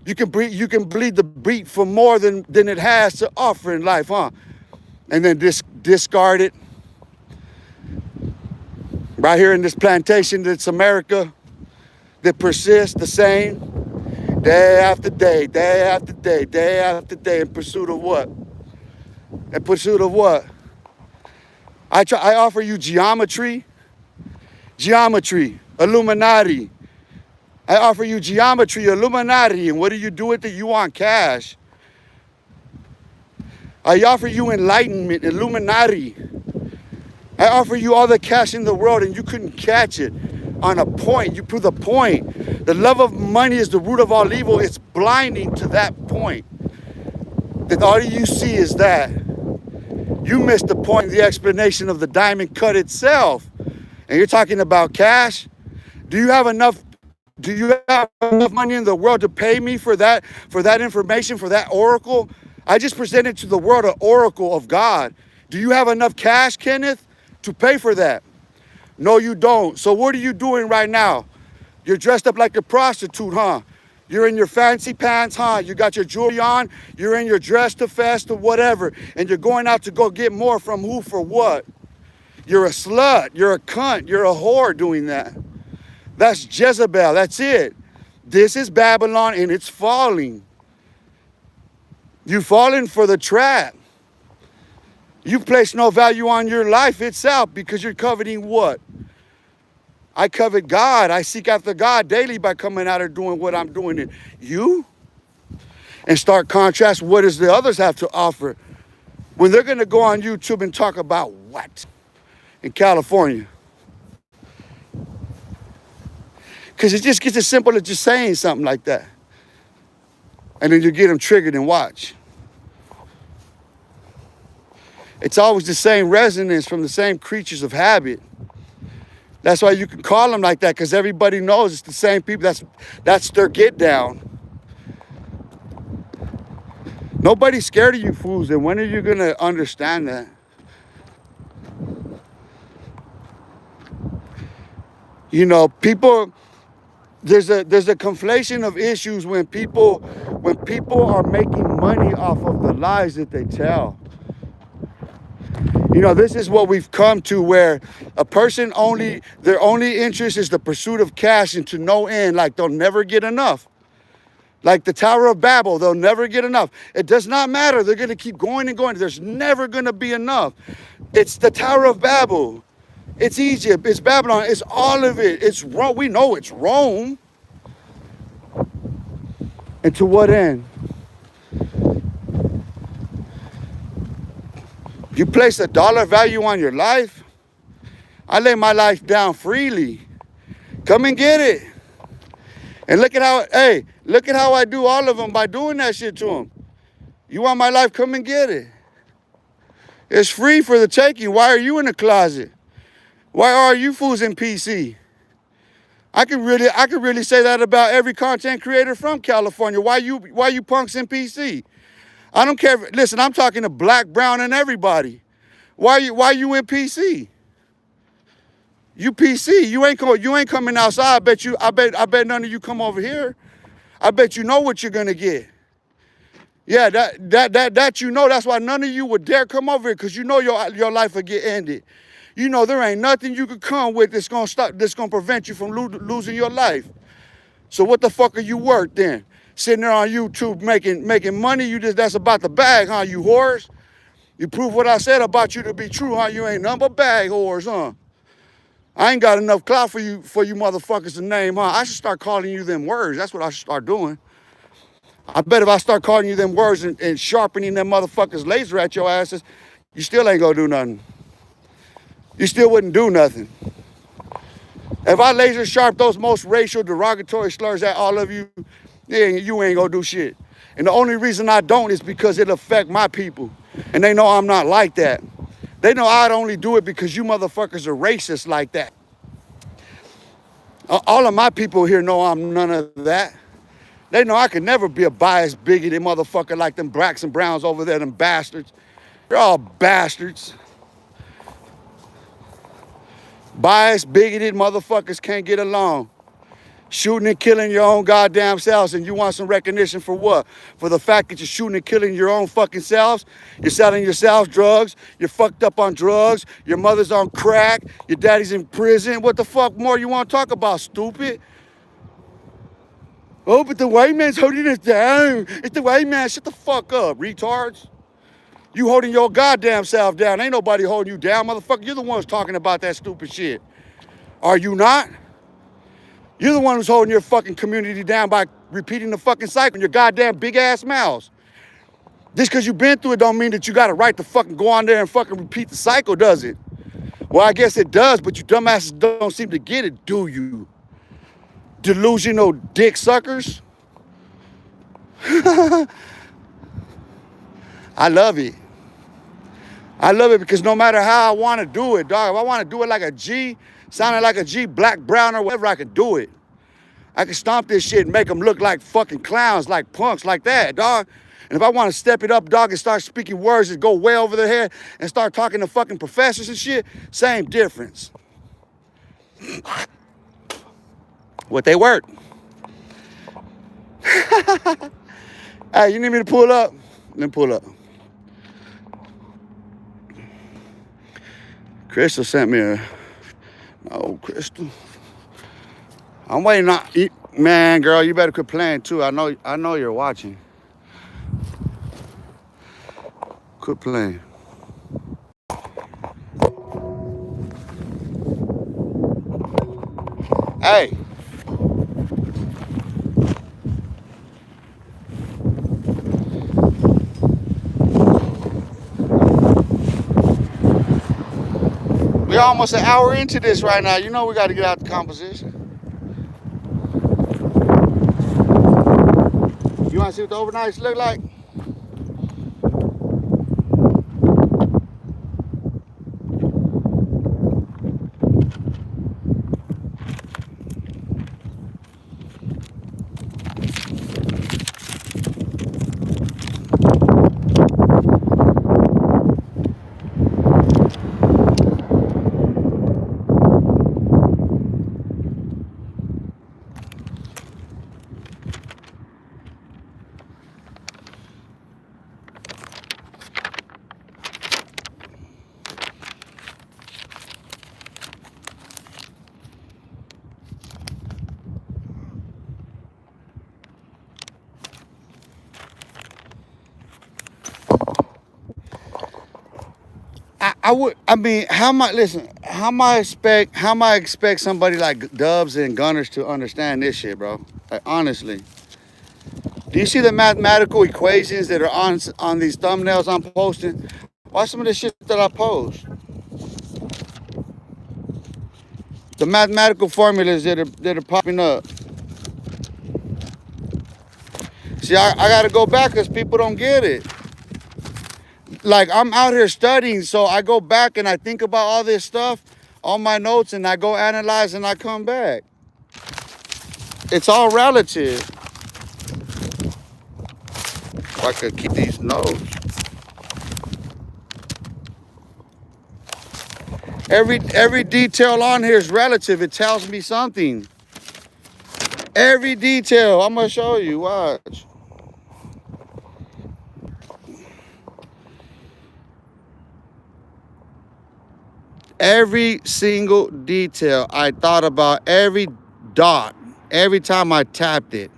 You can bleed the beat for more than it has to offer in life, huh? And then discard it. Right here in this plantation that's America, that persists the same day after day, day after day, day after day, in pursuit of what? In pursuit of what? I offer you geometry, Illuminati. I offer you geometry, Illuminati, and what do you do with it? You want cash. I offer you enlightenment, Illuminati. I offer you all the cash in the world and you couldn't catch it on a point. You prove the point. The love of money is the root of all evil. It's blinding to that point. That all you see is that. You missed the point, the explanation of the diamond cut itself. And you're talking about cash? Do you have enough money in the world to pay me for that information, for that oracle? I just presented to the world an oracle of God. Do you have enough cash, Kenneth, to pay for that? No, you don't. So what are you doing right now? You're dressed up like a prostitute, huh? You're in your fancy pants, huh? You got your jewelry on. You're in your dress to fest or whatever. And you're going out to go get more from who for what? You're a slut. You're a cunt. You're a whore doing that. That's Jezebel. That's it. This is Babylon and it's falling. You've fallen for the trap. You've placed no value on your life itself because you're coveting what? I covet God. I seek after God daily by coming out and doing what I'm doing. And you? And start contrast, what does the others have to offer? When they're going to go on YouTube and talk about what? In California. Because it just gets as simple as just saying something like that. And then you get them triggered and watch. It's always the same resonance from the same creatures of habit. That's why you can call them like that, because everybody knows it's the same people. That's their get down. Nobody's scared of you fools, and when are you going to understand that? You know, people, there's a conflation of issues when people are making money off of the lies that they tell. You know, this is what we've come to, where a person their only interest is the pursuit of cash and to no end, like they'll never get enough. Like the Tower of Babel, they'll never get enough. It does not matter. They're going to keep going and going. There's never going to be enough. It's the Tower of Babel. It's Egypt. It's Babylon. It's all of it. It's Rome. We know it's Rome. And to what end? You place a dollar value on your life? I lay my life down freely. Come and get it. And look at how I do all of them by doing that shit to them. You want my life? Come and get it. It's free for the taking. Why are you in the closet? Why are you fools in PC? I could really say that about every content creator from California. Why you punks in PC? I don't care. Listen, I'm talking to black, brown, and everybody. Why you in PC? You PC. You ain't coming outside. I bet none of you come over here. I bet you know what you're gonna get. Yeah, that you know. That's why none of you would dare come over here, because you know your life will get ended. You know there ain't nothing you could come with that's gonna prevent you from losing your life. So what the fuck are you worth then? Sitting there on YouTube making money, that's about the bag, huh, you whores? You prove what I said about you to be true, huh? You ain't nothing but bag whores, huh? I ain't got enough clout for you motherfuckers to name, huh? I should start calling you them words. That's what I should start doing. I bet if I start calling you them words and sharpening them motherfuckers laser at your asses, you still ain't gonna do nothing. You still wouldn't do nothing. If I laser sharp those most racial derogatory slurs at all of you, yeah, you ain't gonna do shit. And the only reason I don't is because it affect my people. And they know I'm not like that. They know I'd only do it because you motherfuckers are racist like that. All of my people here know I'm none of that. They know I could never be a biased, bigoted motherfucker like them blacks and browns over there, them bastards. They're all bastards. Biased, bigoted motherfuckers can't get along. Shooting and killing your own goddamn selves, and you want some recognition for what? For the fact that you're shooting and killing your own fucking selves? You're selling yourselves drugs, you're fucked up on drugs, your mother's on crack, your daddy's in prison. What the fuck more you want to talk about, stupid? Oh, but the white man's holding us down. It's the white man. Shut the fuck up, retards. You holding your goddamn self down. Ain't nobody holding you down, motherfucker. You're the ones talking about that stupid shit. Are you not? You're the one who's holding your fucking community down by repeating the fucking cycle in your goddamn big ass mouths. Just because you've been through it don't mean that you got a right to fucking go on there and fucking repeat the cycle, does it? Well, I guess it does, but you dumbasses don't seem to get it, do you? Delusional dick suckers. I love it. I love it because no matter how I want to do it, dog, if I want to do it like a G, sounding like a G, black, brown, or whatever, I can do it. I can stomp this shit and make them look like fucking clowns, like punks, like that, dog. And if I want to step it up, dog, and start speaking words that go way over their head and start talking to fucking professors and shit, same difference. What they work. Hey, you need me to pull up? Let me pull up. Crystal sent me a... Oh, Crystal. I'm waiting on... Man, girl, you better quit playing, too. I know you're watching. Quit playing. Hey. We're almost an hour into this right now. You know we got to get out the composition. You want to see what the overnights look like? How am I expect somebody like Dubs and Gunners to understand this shit, bro? Like, honestly. Do you see the mathematical equations that are on these thumbnails I'm posting? Watch some of the shit that I post. The mathematical formulas that are popping up. See, I gotta go back because people don't get it. Like, I'm out here studying, so I go back and I think about all this stuff on my notes and I go analyze and I come back. It's all relative. If I could keep these notes. Every detail on here is relative. It tells me something. Every detail. I'm gonna show you. Watch. Every single detail. I thought about every dot. Every time I tapped it.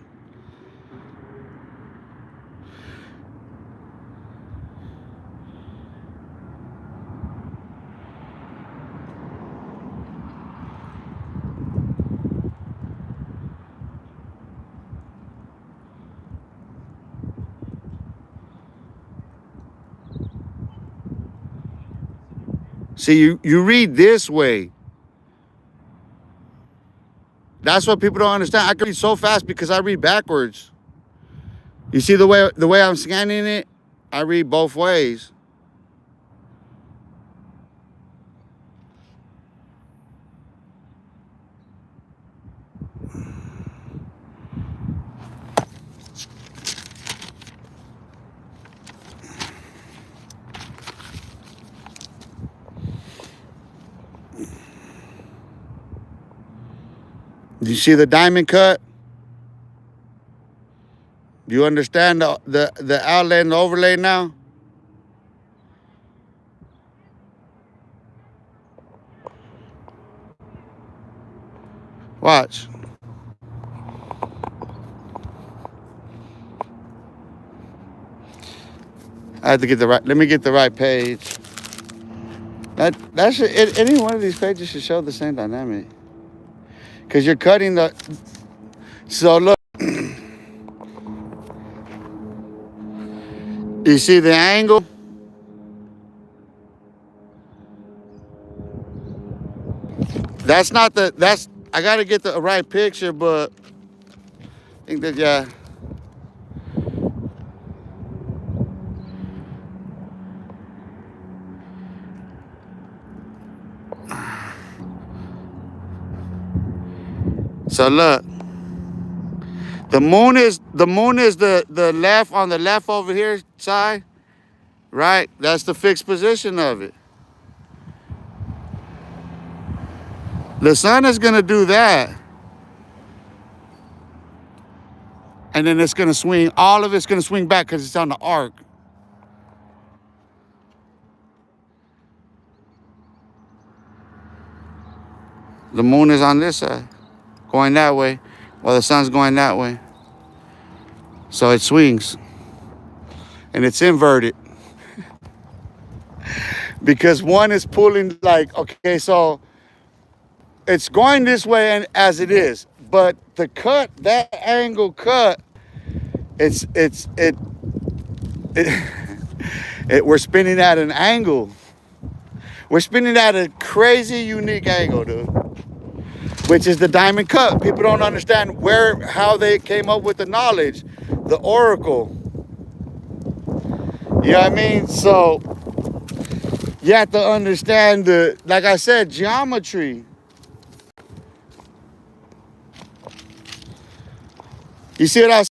See, you read this way. That's what people don't understand. I can read so fast because I read backwards. You see the way I'm scanning it? I read both ways. You see the diamond cut? Do you understand the outlet and the overlay now? Watch. I have to get the right. Let me get the right page. That should any one of these pages should show the same dynamic. Cause you're cutting the. So look, you see the angle. That's not the. That's I got to get the right picture, but I think that yeah. So look, the moon is the left on the left over here side, right? That's the fixed position of it. The sun is gonna do that, and then it's gonna swing. All of it's gonna swing back because it's on the arc. The moon is on this side, going that way, while the sun's going that way. So it swings, and it's inverted because one is pulling like okay, so it's going this way and as it is, but the cut, that angle cut, it we're spinning at an angle. We're spinning at a crazy unique angle, dude. Which is the diamond cut. People don't understand how they came up with the knowledge, the oracle. You know what I mean? So you have to understand like I said, geometry. You see what I was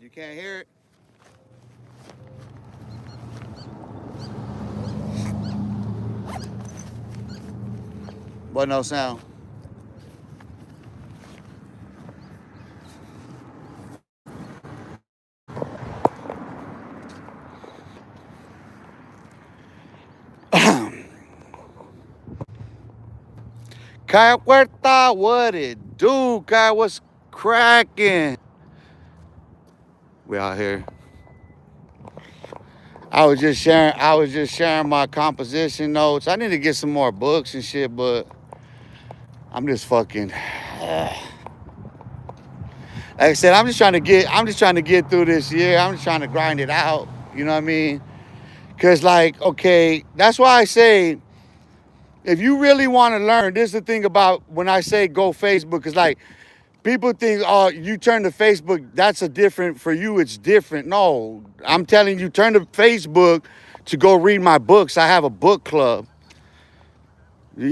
You can't hear it? What no sound? Kyle Huerta, what it do? Kyle, what's cracking? We out here. I was just sharing my composition notes. I need to get some more books and shit, but I'm just fucking like I said, I'm just trying to get through this year. I'm just trying to grind it out. You know what I mean? Cause like, okay, that's why I say if you really want to learn, this is the thing about when I say go Facebook, is like people think, oh, you turn to Facebook, that's a different, for you, it's different. No, I'm telling you, turn to Facebook to go read my books. I have a book club.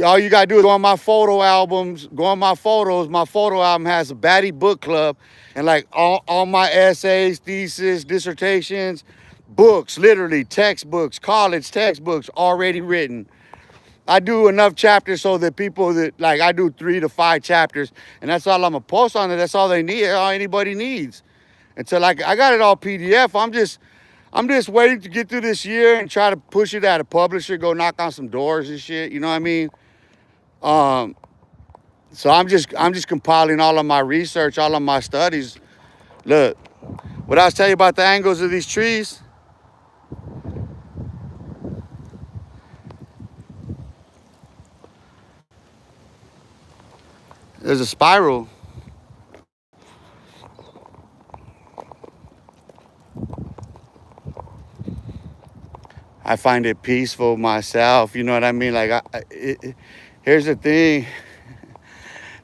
All you gotta do is go on my photo albums, go on my photos. My photo album has a baddie book club, and like all my essays, thesis, dissertations, books, literally textbooks, college textbooks already written. I do enough chapters so that people that like I do 3 to 5 chapters, and that's all I'm gonna post on it. That's all they need, all anybody needs. Until like I got it all PDF. I'm just waiting to get through this year and try to push it at a publisher, go knock on some doors and shit. You know what I mean? So I'm just compiling all of my research, all of my studies. Look, what I was telling you about the angles of these trees. There's a spiral. I find it peaceful myself. You know what I mean? Like, here's the thing.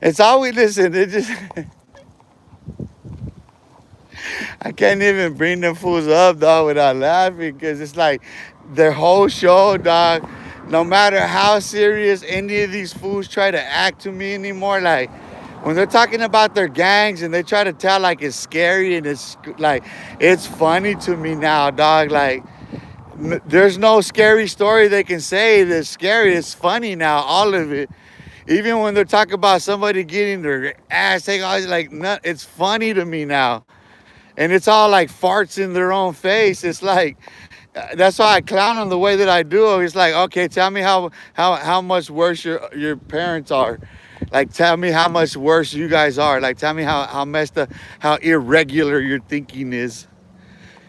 It's always, listen, it just, I can't even bring them fools up, dog, without laughing, because it's like their whole show, dog, no matter how serious any of these fools try to act to me anymore, like, when they're talking about their gangs and they try to tell like it's scary and it's like, it's funny to me now, dog, like, there's no scary story they can say that's scary. It's funny now, all of it. Even when they're talking about somebody getting their ass taken, like, it's funny to me now. And it's all like farts in their own face. It's like, that's why I clown them the way that I do. It's like, okay, tell me how much worse your parents are. Like, tell me how much worse you guys are. Like, tell me how messed up, how irregular your thinking is.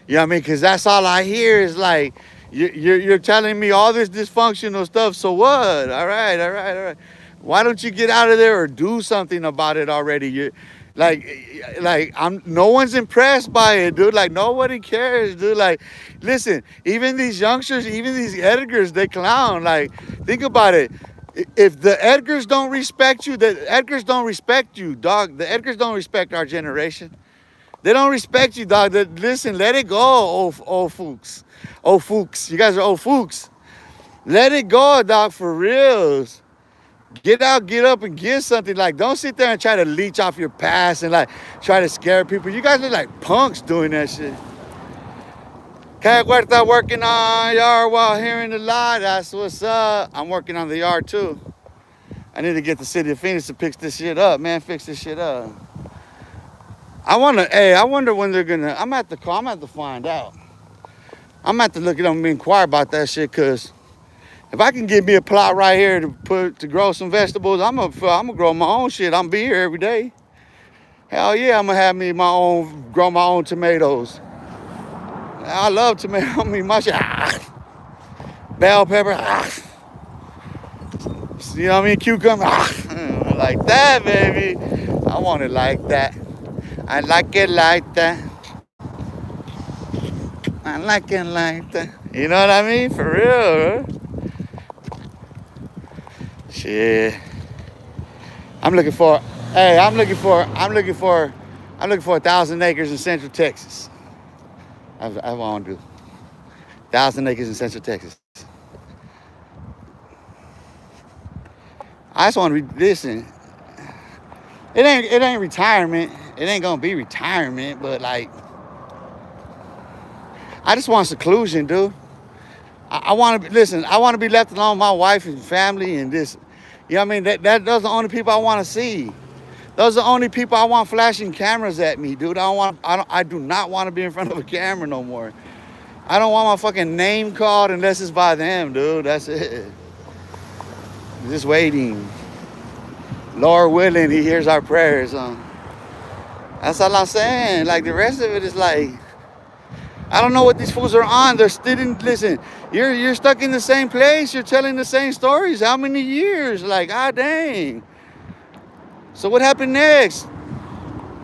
You know what I mean? Because that's all I hear is like, you're telling me all this dysfunctional stuff. So what? All right. Why don't you get out of there or do something about it already? You like no one's impressed by it, dude. Like, nobody cares, dude. Like, listen, even these youngsters, even these Edgars, they clown. Like, think about it. If the Edgars don't respect you, the Edgars don't respect you, dog. The Edgars don't respect our generation. They don't respect you, dog. Listen, let it go, old folks. Old folks. You guys are old folks. Let it go, dog, for reals. Get out, get up, and get something. Like, don't sit there and try to leech off your past and, like, try to scare people. You guys look like punks doing that shit. Cat Huerta working on yard while hearing the lie. That's what's up. I'm working on the yard, too. I need to get the city of Phoenix to fix this shit up, man. Fix this shit up. I wonder when they're gonna, I'm at the find out. I'm at to look at them and inquire about that shit, cause if I can get me a plot right here to grow some vegetables, I'm gonna grow my own shit. I'm gonna be here every day. Hell yeah, I'm gonna have me grow my own tomatoes. I love tomatoes. I mean, my shit, bell pepper, you know what I mean, cucumber, like that, baby. I want it like that. I like it like that. I like it like that. You know what I mean? For real, bro. Shit. I'm looking for 1,000 acres in Central Texas. That's what I want to do. 1,000 acres in Central Texas. I just want to listen. It ain't retirement. It ain't gonna be retirement, but like, I just want seclusion, dude. I want to listen. I want to be left alone with my wife and family and just You know what I mean? Those are the only people I want to see. Those are the only people I want flashing cameras at me, dude. I do not want to be in front of a camera no more. I don't want my fucking name called unless it's by them, dude. That's it. Just waiting. Lord willing, he hears our prayers. That's all I'm saying. Like, the rest of it is like, I don't know what these fools are on. They're still listen, you're stuck in the same place. You're telling the same stories. How many years? Like, ah, dang. So what happened next?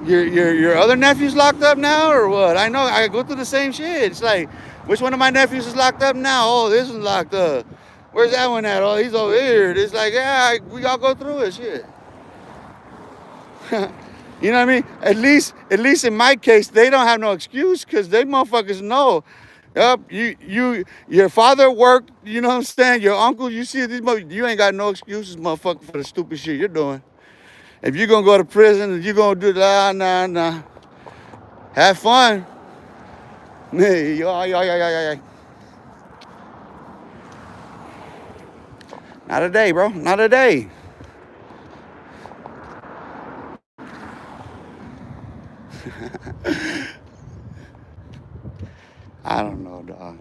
Your other nephew's locked up now or what? I know I go through the same shit. It's like, which one of my nephews is locked up now? Oh, this one's locked up. Where's that one at? Oh, he's over here. It's like, yeah, we all go through it. Shit. You know what I mean? At least in my case, they don't have no excuse because they motherfuckers know. Yep, your father worked. You know what I'm saying? Your uncle. You see these motherfuckers. You ain't got no excuses, motherfucker, for the stupid shit you're doing. If you're gonna go to prison, you're gonna do nah. Have fun. Yeah. Not a day, bro. Not a day. I don't know, dog.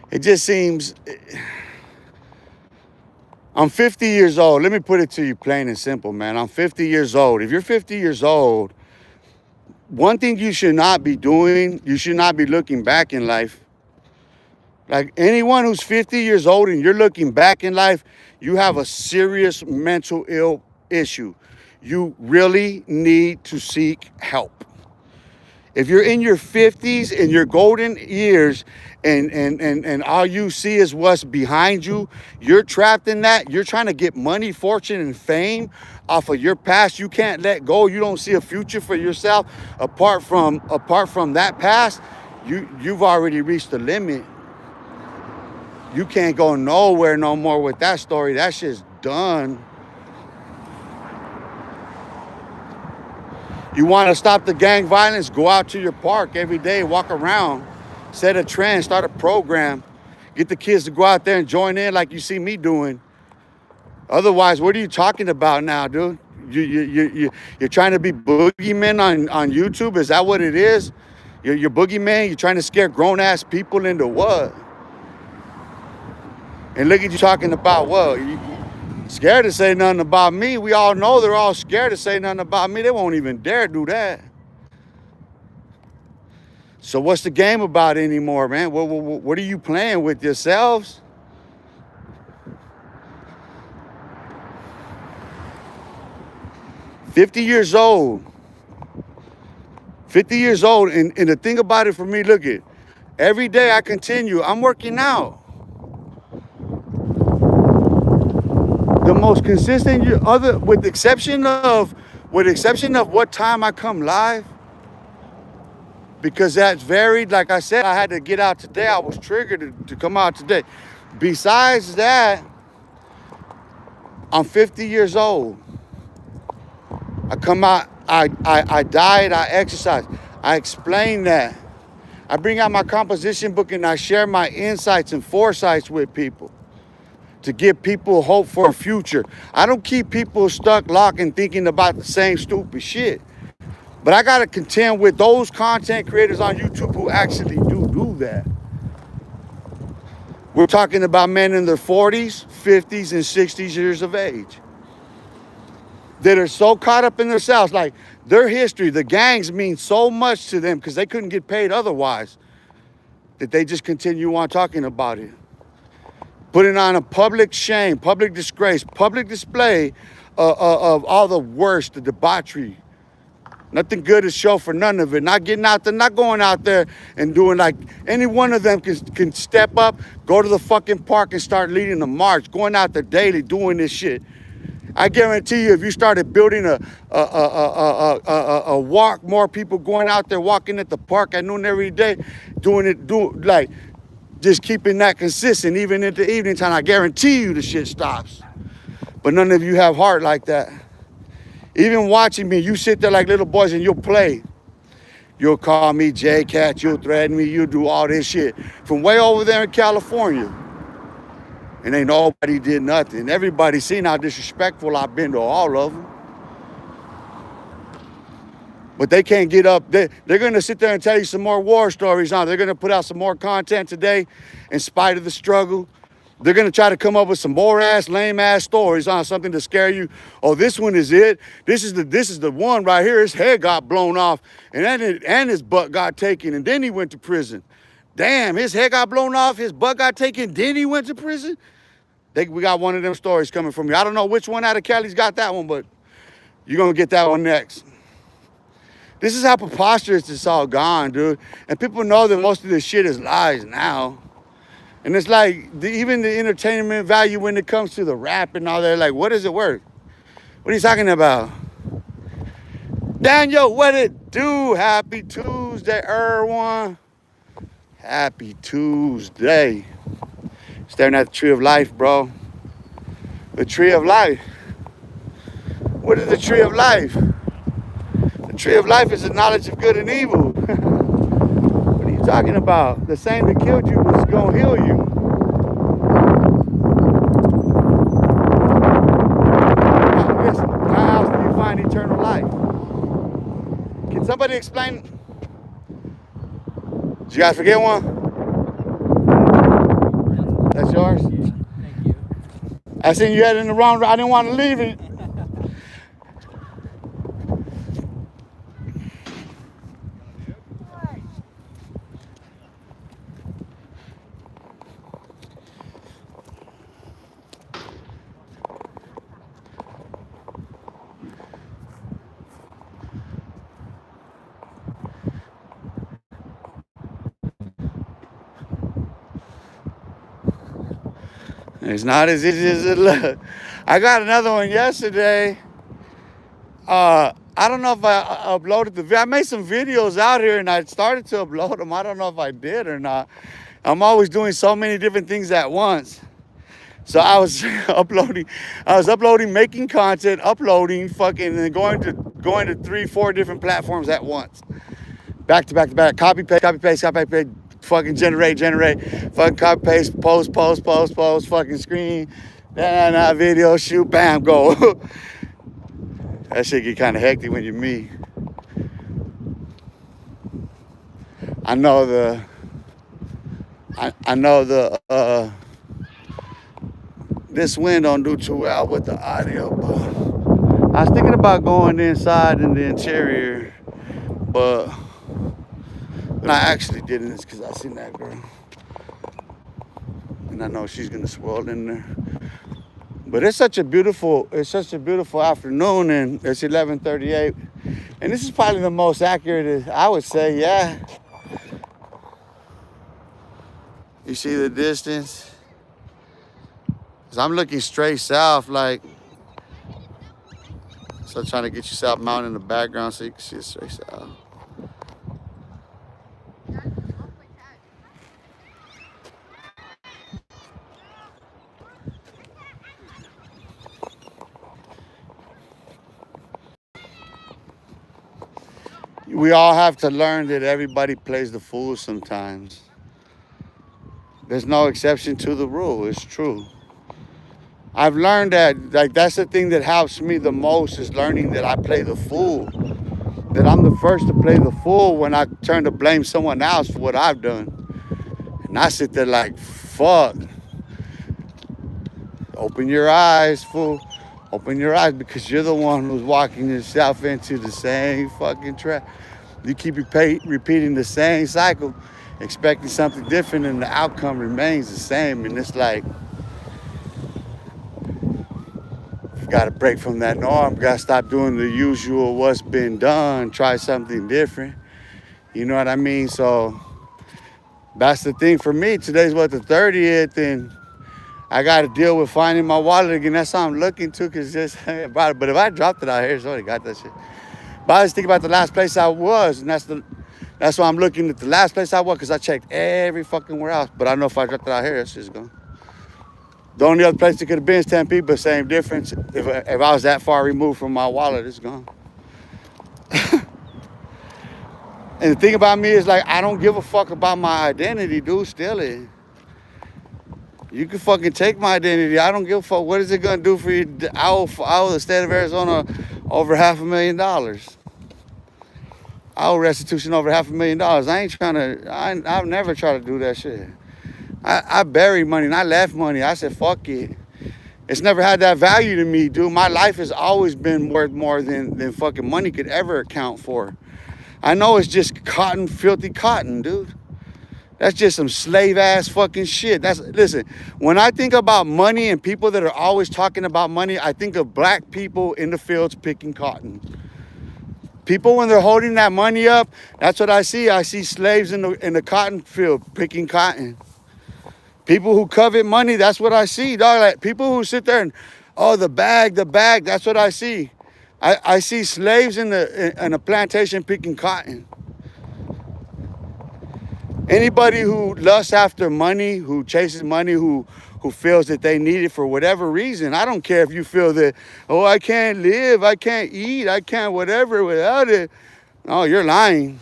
It just seems. I'm 50 years old. Let me put it to you plain and simple, man. I'm 50 years old. If you're 50 years old, one thing you should not be doing, you should not be looking back in life. Like, anyone who's 50 years old and you're looking back in life, you have a serious mental ill issue. You really need to seek help. If you're in your 50s and your golden years and all you see is what's behind you, you're trapped in that. You're trying to get money, fortune, and fame off of your past. You can't let go. You don't see a future for yourself apart from that past. You've already reached the limit. You can't go nowhere no more with that story. That shit's done. You want to stop the gang violence? Go out to your park every day, walk around, set a trend, start a program, get the kids to go out there and join in like you see me doing. Otherwise, what are you talking about now, dude? You're trying to be boogeyman on YouTube? Is that what it is? You're boogeyman? You're trying to scare grown-ass people into what? And look at you talking about what? Scared to say nothing about me. We all know they're all scared to say nothing about me. They won't even dare do that. So what's the game about anymore, man? What are you playing with yourselves? $50 years old. 50 years old. And the thing about it for me, look at, every day I continue. I'm working out. The most consistent with the exception of what time I come live, because that's varied. Like I said, I had to get out today. I was triggered to come out today. Besides that, I'm 50 years old. I come out, I diet, I exercise. I explain that. I bring out my composition book and I share my insights and foresights with people to give people hope for a future. I don't keep people stuck, locked, and thinking about the same stupid shit. But I gotta contend with those content creators on YouTube who actually do that. We're talking about men in their 40s, 50s, and 60s years of age that are so caught up in themselves. Like, their history, the gangs mean so much to them because they couldn't get paid otherwise, that they just continue on talking about it. Putting on a public shame, public disgrace, public display of all the worst, the debauchery. Nothing good to show for none of it. Not getting out there, not going out there and doing like any one of them can step up, go to the fucking park and start leading the march, going out there daily doing this shit. I guarantee you, if you started building a walk, more people going out there walking at the park at noon every day, just keeping that consistent, even at the evening time, I guarantee you the shit stops. But none of you have heart like that. Even watching me, you sit there like little boys and you'll play. You'll call me J-Cat, you'll threaten me, you'll do all this shit from way over there in California. And ain't nobody did nothing. Everybody seen how disrespectful I've been to all of them. But they can't get up. They're going to sit there and tell you some more war stories. Huh? They're going to put out some more content today in spite of the struggle. They're going to try to come up with some more lame ass stories on something to scare you. Oh, this one is it. This is the one right here. His head got blown off and his butt got taken and then he went to prison. Damn, his head got blown off, his butt got taken, then he went to prison. We got one of them stories coming from you. I don't know which one out of Cali's got that one, but you're going to get that one next. This is how preposterous it's all gone, dude. And people know that most of this shit is lies now. And it's like, even the entertainment value when it comes to the rap and all that, like, what is it worth? What are you talking about? Daniel, what it do? Happy Tuesday, everyone. Happy Tuesday. Staring at the tree of life, bro. The tree of life. What is the tree of life? The tree of life is the knowledge of good and evil. What are you talking about? The same that killed you was going to heal you. Listen, how else do you find eternal life? Can somebody explain? Did you guys forget one? That's yours? Yeah, thank you. I seen you had it in the wrong. I didn't want to leave it. It's not as easy as it looks. I got another one yesterday. I don't know if I uploaded the video. I made some videos out here and I started to upload them. I don't know if I did or not. I'm always doing so many different things at once. So I was uploading, making content, uploading, fucking, and going to 3-4 different platforms at once. Back to back to back. Copy paste, fucking generate, fucking copy paste, post, fucking screen, video, shoot, bam, go. That shit get kind of hectic when you're me. I know this wind don't do too well with the audio, but I was thinking about going inside in the interior, but I actually didn't. It's because I seen that girl, and I know she's gonna swirl in there. But it's such a beautiful afternoon, and it's 11:38, and this is probably the most accurate. I would say, yeah. You see the distance? 'Cause I'm looking straight south, like, so trying to get you south mountain in the background so you can see it straight south. We all have to learn that everybody plays the fool sometimes. There's no exception to the rule. It's true. I've learned that, like, that's the thing that helps me the most, is learning that I play the fool. That I'm the first to play the fool when I turn to blame someone else for what I've done. And I sit there like, fuck. Open your eyes, fool. Open your eyes, because you're the one who's walking yourself into the same fucking trap. You keep repeating the same cycle, expecting something different, and the outcome remains the same. And it's like, you got to break from that norm. Got to stop doing the usual, what's been done, try something different. You know what I mean? So that's the thing for me. Today's what, the 30th, and I got to deal with finding my wallet again. That's all I'm looking to, because just about it. But if I dropped it out here, somebody got that shit. But I was thinking about the last place I was, and that's why I'm looking at the last place I was, because I checked every fucking where else. But I know if I dropped it out here, it's just gone. The only other place it could have been is Tempe, but same difference. If I was that far removed from my wallet, it's gone. And the thing about me is, like, I don't give a fuck about my identity, dude. Steal it. You can fucking take my identity. I don't give a fuck. What is it gonna do for you? I owe the state of Arizona over $500,000. I owe restitution over $500,000. I ain't trying to. I've never tried to do that shit. I buried money and I left money. I said fuck it. It's never had that value to me, dude. My life has always been worth more than fucking money could ever account for. I know it's just cotton, filthy cotton, dude. That's just some slave ass fucking shit. Listen, when I think about money and people that are always talking about money, I think of black people in the fields picking cotton. People, when they're holding that money up, that's what I see. I see slaves in the cotton field picking cotton. People who covet money, that's what I see, dog. Like people who sit there and, oh, the bag, that's what I see. I see slaves in a plantation picking cotton. Anybody who lusts after money, who chases money, who feels that they need it for whatever reason, I don't care if you feel that, oh, I can't live, I can't eat, I can't whatever without it. No, you're lying.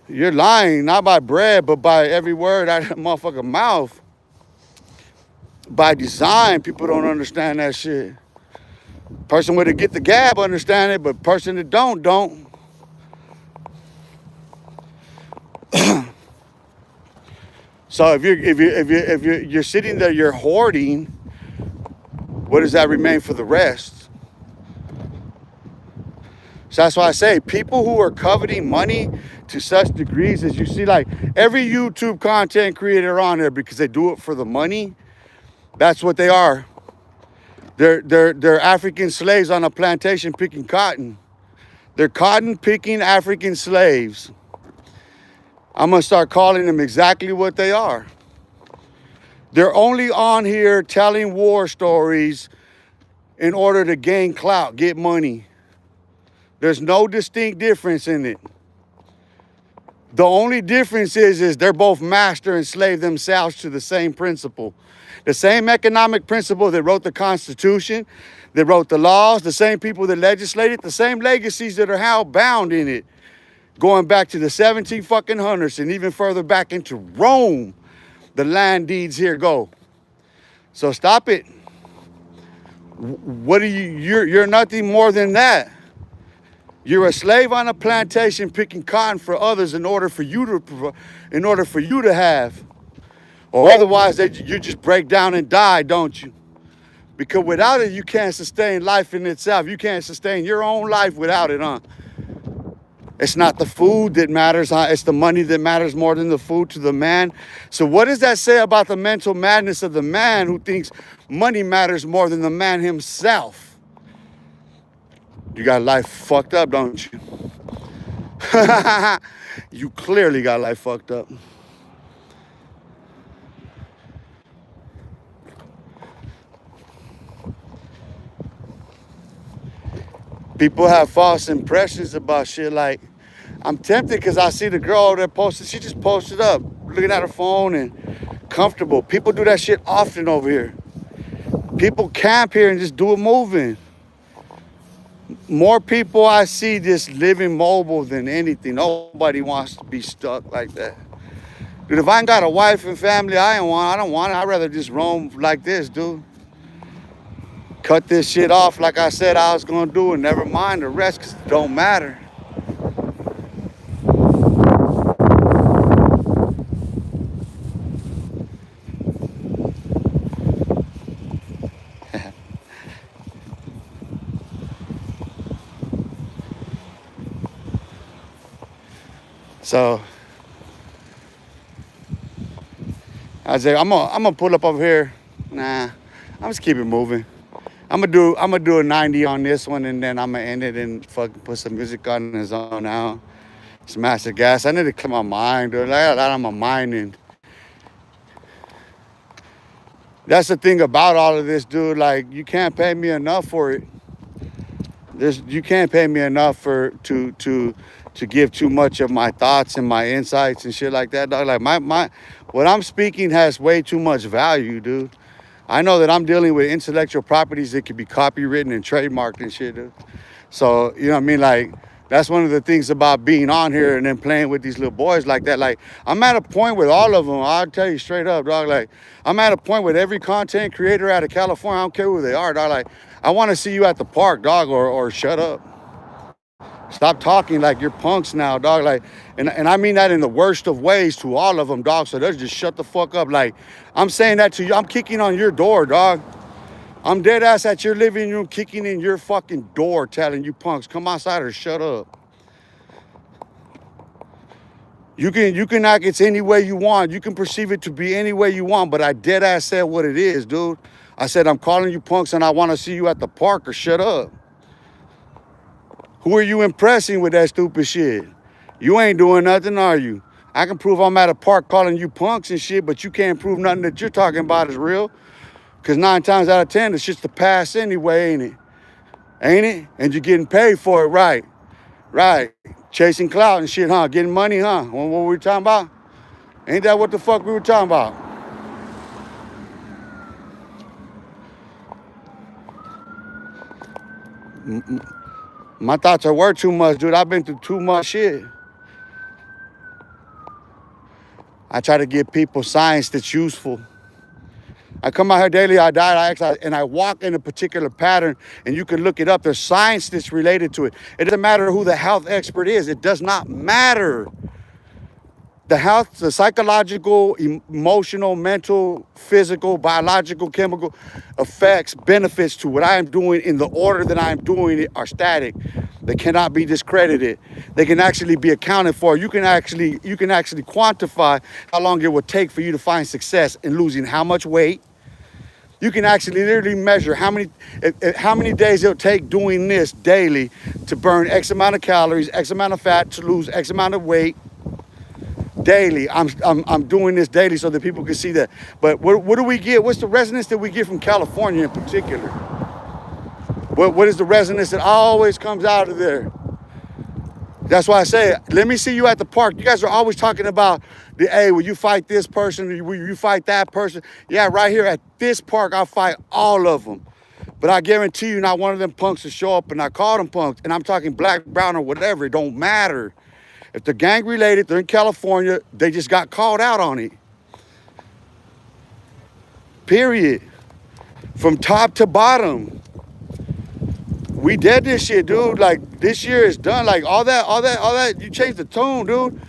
You're lying, not by bread, but by every word out of that motherfucking mouth. By design, people don't understand that shit. Person with it get the gab understand it, but person that don't. So if you're sitting there, you're hoarding, what does that remain for the rest? So that's why I say people who are coveting money to such degrees as you see, like every YouTube content creator on there, because they do it for the money, that's what they are. They're African slaves on a plantation picking cotton. They're cotton picking African slaves. I'm going to start calling them exactly what they are. They're only on here telling war stories in order to gain clout, get money. There's no distinct difference in it. The only difference is they're both master and slave themselves to the same principle. The same economic principle that wrote the Constitution, that wrote the laws, the same people that legislated, the same legacies that are held bound in it. Going back to the 1700s and even further back into Rome, the land deeds here go. So stop it. What are you're nothing more than that. You're a slave on a plantation picking cotton for others in order for you to have. Or otherwise you just break down and die, don't you? Because without it, you can't sustain life in itself. You can't sustain your own life without it, huh? It's not the food that matters, huh? It's the money that matters more than the food to the man. So what does that say about the mental madness of the man who thinks money matters more than the man himself? You got life fucked up, don't you? You clearly got life fucked up. People have false impressions about shit. Like, I'm tempted because I see the girl over there posted. She just posted up, looking at her phone and comfortable. People do that shit often over here. People camp here and just do it moving. More people I see just living mobile than anything. Nobody wants to be stuck like that. Dude, if I ain't got a wife and family, I don't want it. I'd rather just roam like this, dude. Cut this shit off like I said I was gonna do and never mind the rest, because it don't matter. So I say I'm gonna pull up over here. Nah, I'm just keep it moving. I'm gonna do a 90 on this one, and then I'm gonna end it and fucking put some music on and zone out. Smash the gas. I need to clear my mind, dude. I got a lot on my mind, and that's the thing about all of this, dude. Like, you can't pay me enough for it. You can't pay me enough to give too much of my thoughts and my insights and shit like that, dog. Like my what I'm speaking has way too much value, dude. I know that I'm dealing with intellectual properties that could be copywritten and trademarked and shit, dude. So, you know what I mean? Like, That's one of the things about being on here and then playing with these little boys like that. Like, I'm at a point with all of them. I'll tell you straight up, dog. Like, I'm at a point with every content creator out of California. I don't care who they are, dog. Like, I want to see you at the park, dog, or shut up. Stop talking like you're punks now, dog. Like, and I mean that in the worst of ways to all of them, dog. So they'll just shut the fuck up. Like, I'm saying that to you. I'm kicking on your door, dog. I'm dead ass at your living room, kicking in your fucking door, telling you punks, come outside or shut up. You can act it's any way you want. You can perceive it to be any way you want, but I dead ass said what it is, dude. I said, I'm calling you punks and I want to see you at the park or shut up. Who are you impressing with that stupid shit? You ain't doing nothing, are you? I can prove I'm at a park calling you punks and shit, but you can't prove nothing that you're talking about is real. Because 9 times out of 10, it's just the past anyway, ain't it? Ain't it? And you're getting paid for it, right? Right. Chasing clout and shit, huh? Getting money, huh? What were we talking about? Ain't that what the fuck we were talking about? My thoughts are worth too much, dude. I've been through too much shit. I try to give people science that's useful. I come out here daily, I diet, I exercise, and I walk in a particular pattern, and you can look it up. There's science that's related to it. It doesn't matter who the health expert is. It does not matter. The health, the psychological, emotional, mental, physical, biological, chemical effects, benefits to what I am doing in the order that I am doing it are static. They cannot be discredited. They can actually be accounted for. You can actually quantify how long it would take for you to find success in losing how much weight. You can actually literally measure how many days it'll take doing this daily to burn X amount of calories, X amount of fat, to lose X amount of weight. Daily, I'm doing this daily so that people can see that. But what do we get? What's the resonance that we get from California in particular? What is the resonance that always comes out of there? That's why I say, let me see you at the park. You guys are always talking about hey, will you fight this person? Will you fight that person? Yeah, right here at this park, I'll fight all of them. But I guarantee you not one of them punks will show up, and I call them punks. And I'm talking black, brown, or whatever. It don't matter. If they're gang related, they're in California, they just got called out on it. Period. From top to bottom. We did this shit, dude. Like, this year is done. Like, all that, you change the tune, dude.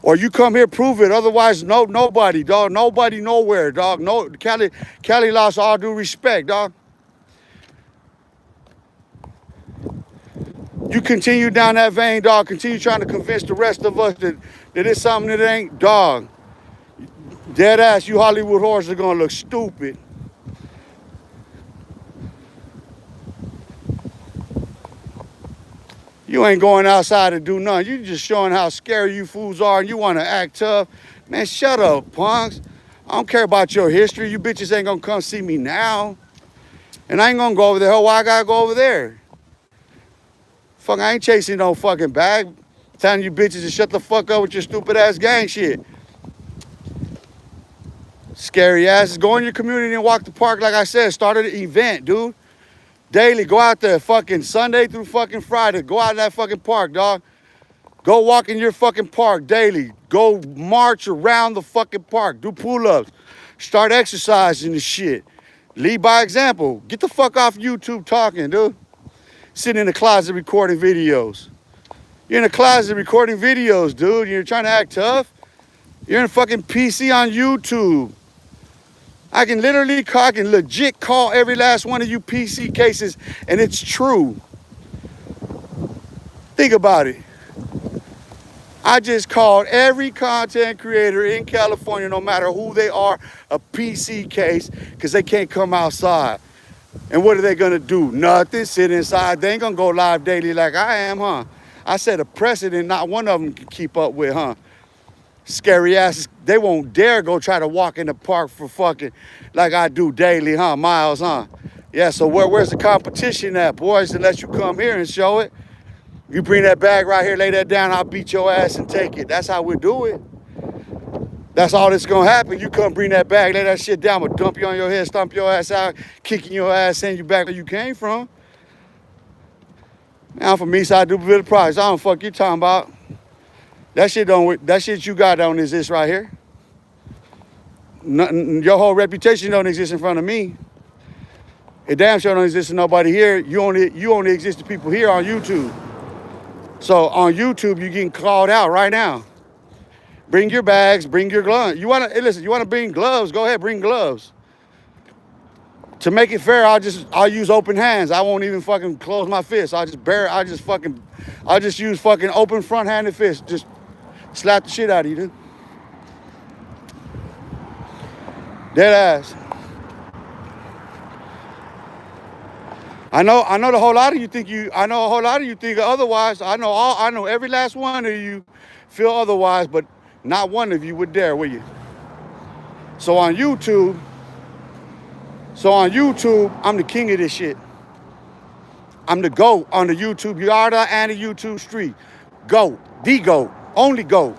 Or you come here, prove it. Otherwise, nobody, dog. Nobody, nowhere, dog. No, Cali lost all due respect, dog. You continue down that vein, dog. Continue trying to convince the rest of us that it's something that ain't, dog. Dead ass, you Hollywood whores are gonna look stupid. You ain't going outside to do nothing. You just showing how scary you fools are and you want to act tough. Man, shut up, punks. I don't care about your history. You bitches ain't gonna come see me now. And I ain't gonna go over there. Why I gotta go over there? Fuck, I ain't chasing no fucking bag. Telling you bitches to shut the fuck up with your stupid ass gang shit. Scary asses. Go in your community and walk the park like I said. Start an event, dude. Daily, go out there fucking Sunday through fucking Friday. Go out in that fucking park, dog. Go walk in your fucking park daily. Go march around the fucking park. Do pull-ups. Start exercising and shit. Lead by example. Get the fuck off YouTube talking, dude. Sitting in the closet recording videos. You're in the closet recording videos, dude. You're trying to act tough. You're in a fucking PC on YouTube. I can legit call every last one of you PC cases, and it's true. Think about it. I just called every content creator in California, no matter who they are, a PC case, because they can't come outside. And what are they gonna do? Nothing, sit inside. They ain't gonna go live daily like I am, huh? I set a precedent not one of them can keep up with, huh? Scary asses, they won't dare go try to walk in the park for fucking like I do daily, huh? Miles, huh? Yeah, so where's the competition at, boys? Unless you come here and show it. You bring that bag right here, lay that down, I'll beat your ass and take it. That's how we do it. That's all that's gonna happen. You come bring that bag, lay that shit down, we'll dump you on your head, stomp your ass out, kicking your ass, send you back where you came from. I'm from Eastside Duperville Price. I don't fuck you talking about. That shit you got don't exist right here. Nothing, your whole reputation don't exist in front of me. It damn sure don't exist to nobody here. You only exist to people here on YouTube. So on YouTube, you're getting called out right now. Bring your bags, bring your gloves. You wanna bring gloves, go ahead, bring gloves. To make it fair, I'll use open hands. I won't even fucking close my fist. I'll just use fucking open front-handed fist. Just slap the shit out of you, dude. Dead ass. I know a whole lot of you think otherwise. I know every last one of you feel otherwise, but not one of you would dare, will you? So on YouTube, I'm the king of this shit. I'm the GOAT on the YouTube Yarda and the YouTube street. GOAT, the GOAT, only GOAT.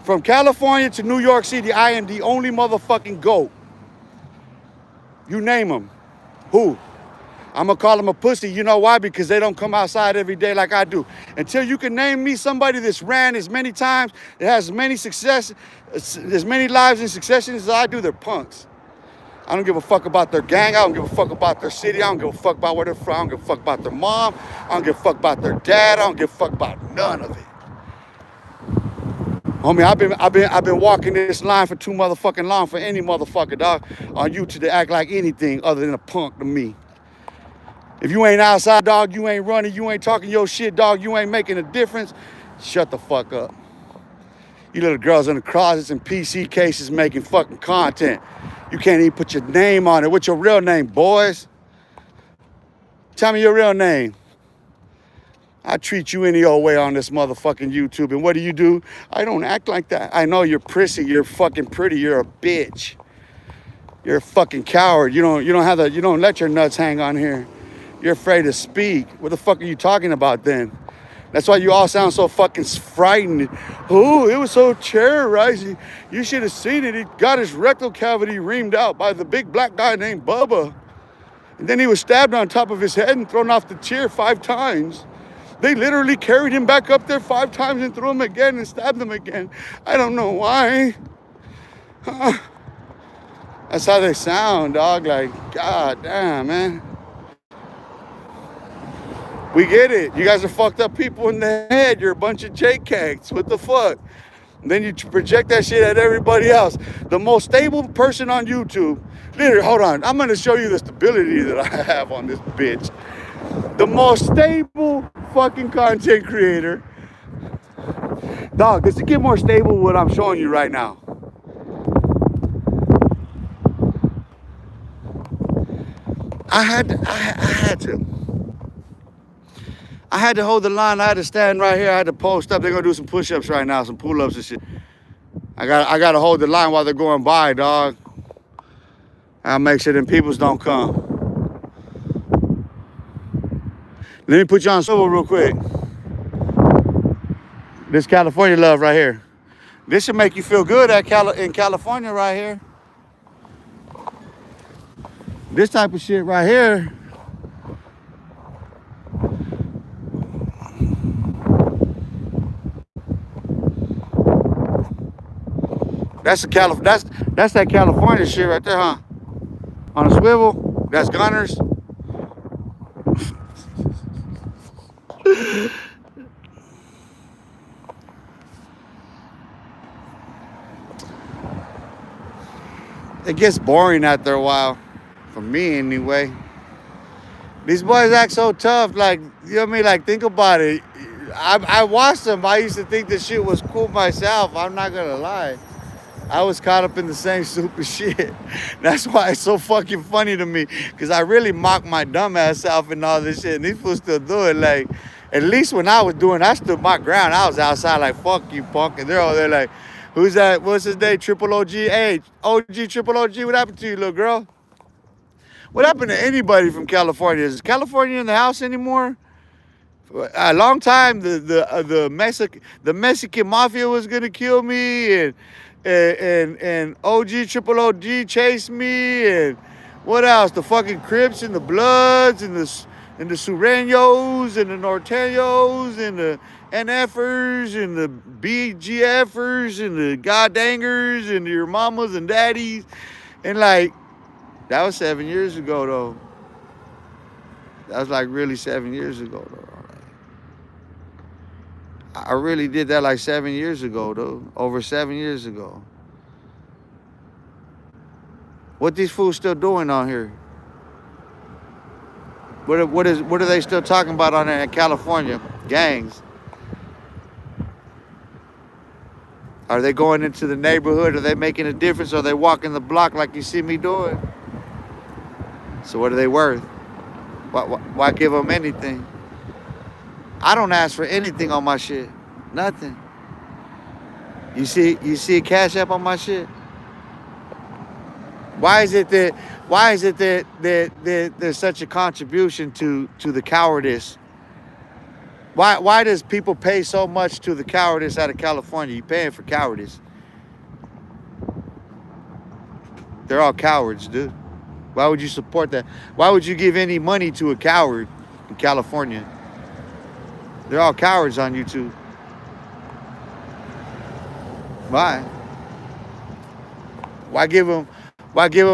From California to New York City, I am the only motherfucking GOAT. You name them. Who? I'm gonna call them a pussy. You know why? Because they don't come outside every day like I do. Until you can name me somebody that's ran as many times, that has as many lives in succession as I do, they're punks. I don't give a fuck about their gang. I don't give a fuck about their city. I don't give a fuck about where they're from. I don't give a fuck about their mom. I don't give a fuck about their dad. I don't give a fuck about none of it. Homie, I've been walking this line for too motherfucking long for any motherfucker, dog, on YouTube to act like anything other than a punk to me. If you ain't outside, dog, you ain't running, you ain't talking your shit, dog, you ain't making a difference, shut the fuck up. You little girls in the closets and PC cases making fucking content. You can't even put your name on it. What's your real name, boys? Tell me your real name. I treat you any old way on this motherfucking YouTube. And what do? I don't act like that. I know you're prissy, you're fucking pretty, you're a bitch. You're a fucking coward. You don't let your nuts hang on here. You're afraid to speak. What the fuck are you talking about then? That's why you all sound so fucking frightened. Oh, it was so terrorizing. You should have seen it. He got his rectal cavity reamed out by the big black guy named Bubba. And then he was stabbed on top of his head and thrown off the chair 5 times. They literally carried him back up there 5 times and threw him again and stabbed him again. I don't know why. That's how they sound, dog. Like, god damn, man. We get it. You guys are fucked up people in the head. You're a bunch of J-cakes. What the fuck? And then you project that shit at everybody else. The most stable person on YouTube. Literally, hold on. I'm going to show you the stability that I have on this bitch. The most stable fucking content creator. Dog, does it get more stable what I'm showing you right now? I had to hold the line. I had to stand right here. I had to post up. They're gonna do some push-ups right now, some pull-ups and shit. I gotta hold the line while they're going by, dog. I'll make sure them peoples don't come. Let me put you on swivel real quick. This California love right here. This should make you feel good in California right here. This type of shit right here. That's that California shit right there, huh? On a swivel, that's Gunners. It gets boring after a while, for me anyway. These boys act so tough, like, you know what I mean? Like, think about it. I watched them. I used to think this shit was cool myself. I'm not gonna lie. I was caught up in the same stupid shit. That's why it's so fucking funny to me. Because I really mock my dumb ass self and all this shit. And these fools still do it. Like, at least when I was doing, I stood my ground. I was outside like, fuck you, punk. And they're all there like, who's that? What's his name? Triple OG. Hey, OG, Triple OG. What happened to you, little girl? What happened to anybody from California? Is California in the house anymore? A long time, the Mexican mafia was gonna kill me, and OG Triple OG chased me, and what else? The fucking Crips and the Bloods and and the Sureños and the Norteños and the NFers and the BGFers and the goddangers and your mamas and daddies. And like, that was 7 years ago though. That was like really 7 years ago though. I really did that like 7 years ago though. Over 7 years ago. What these fools still doing on here? What are they still talking about on there in California? Gangs. Are they going into the neighborhood? Are they making a difference? Are they walking the block like you see me doing? So what are they worth? Why give them anything? I don't ask for anything on my shit. Nothing. You see a Cash App on my shit? Why is it that there's such a contribution to the cowardice? Why does people pay so much to the cowardice out of California? You paying for cowardice. They're all cowards, dude. Why would you support that? Why would you give any money to a coward in California? They're all cowards on YouTube. Why? Why give them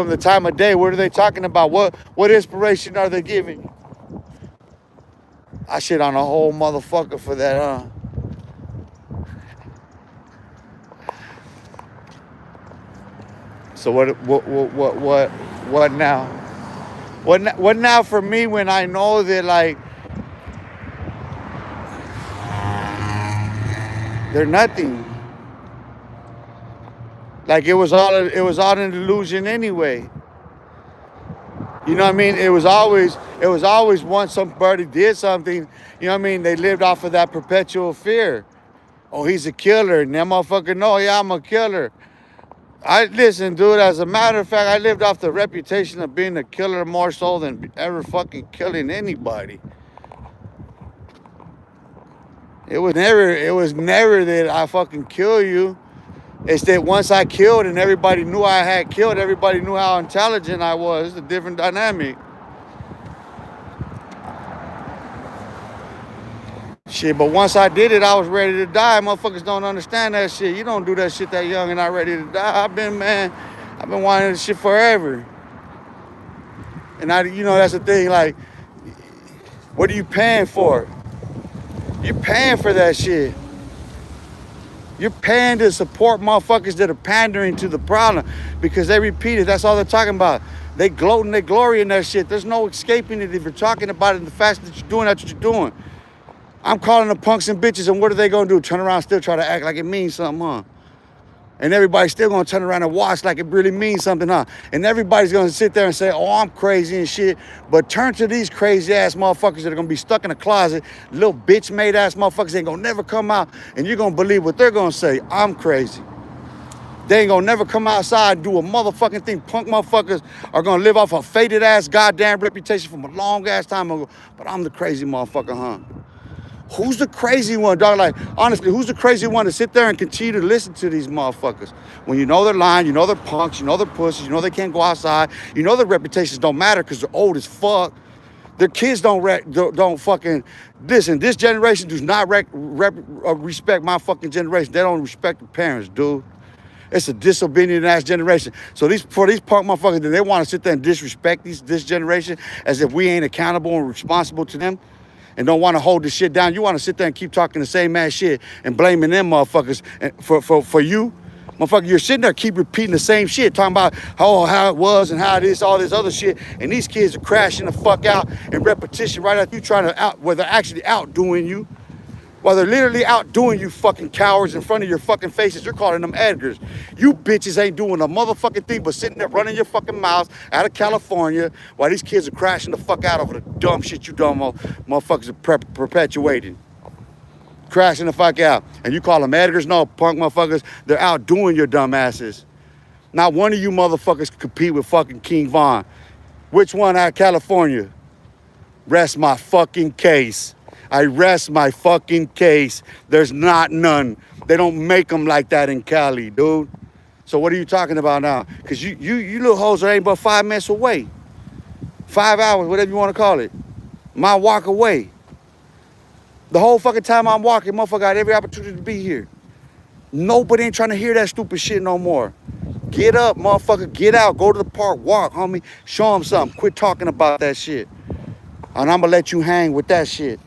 the time of day? What are they talking about? What inspiration are they giving? I shit on a whole motherfucker for that, huh? So what now? What now for me when I know that like they're nothing? Like it was all an illusion anyway. You know what I mean? It was always once somebody did something, you know what I mean? They lived off of that perpetual fear. Oh, he's a killer. And that motherfucker, no, yeah, I'm a killer. Listen, dude, as a matter of fact, I lived off the reputation of being a killer more so than ever fucking killing anybody. It was never that I fucking kill you. It's that once I killed and everybody knew I had killed, everybody knew how intelligent I was. It's a different dynamic. Shit, but once I did it, I was ready to die. Motherfuckers don't understand that shit. You don't do that shit that young and not ready to die. I've been wanting this shit forever. And that's the thing, like, what are you paying for? You're paying for that shit. You're paying to support motherfuckers that are pandering to the problem because they repeat it. That's all they're talking about. They gloat and they glory in that shit. There's no escaping it if you're talking about it in the fact that you're doing that's what you're doing. I'm calling them punks and bitches, and what are they going to do? Turn around and still try to act like it means something, huh? And everybody's still going to turn around and watch like it really means something, huh? And everybody's going to sit there and say, oh, I'm crazy and shit. But turn to these crazy-ass motherfuckers that are going to be stuck in a closet. Little bitch-made-ass motherfuckers ain't going to never come out. And you're going to believe what they're going to say. I'm crazy. They ain't going to never come outside and do a motherfucking thing. Punk motherfuckers are going to live off a faded-ass goddamn reputation from a long-ass time ago. But I'm the crazy motherfucker, huh? Who's the crazy one, dog? Like, honestly, who's the crazy one to sit there and continue to listen to these motherfuckers? When you know they're lying, you know they're punks, you know they're pussies, you know they can't go outside, you know their reputations don't matter because they're old as fuck. Their kids don't fucking... Listen, this generation does not respect my fucking generation. They don't respect the parents, dude. It's a disobedient-ass generation. So for these punk motherfuckers, they want to sit there and disrespect this generation as if we ain't accountable and responsible to them. And don't want to hold this shit down. You want to sit there and keep talking the same ass shit and blaming them motherfuckers for you. Motherfucker, you're sitting there keep repeating the same shit, talking about how it was and how it is, all this other shit. And these kids are crashing the fuck out in repetition right after you trying to where they're actually outdoing you. While they're literally outdoing you fucking cowards in front of your fucking faces. You're calling them Edgars. You bitches ain't doing a motherfucking thing but sitting there running your fucking mouths out of California while these kids are crashing the fuck out over the dumb shit you dumb motherfuckers are perpetuating. Crashing the fuck out. And you call them Edgars? No, punk motherfuckers. They're outdoing your dumb asses. Not one of you motherfuckers can compete with fucking King Von. Which one out of California? Rest my fucking case. I rest my fucking case. There's not none. They don't make them like that in Cali, dude. So what are you talking about now? Because you little hoes ain't but 5 minutes away. 5 hours, whatever you want to call it. my walk away. The whole fucking time I'm walking, motherfucker got every opportunity to be here. Nobody ain't trying to hear that stupid shit no more. Get up, motherfucker. Get out. Go to the park. Walk, homie. Show them something. Quit talking about that shit. And I'm going to let you hang with that shit.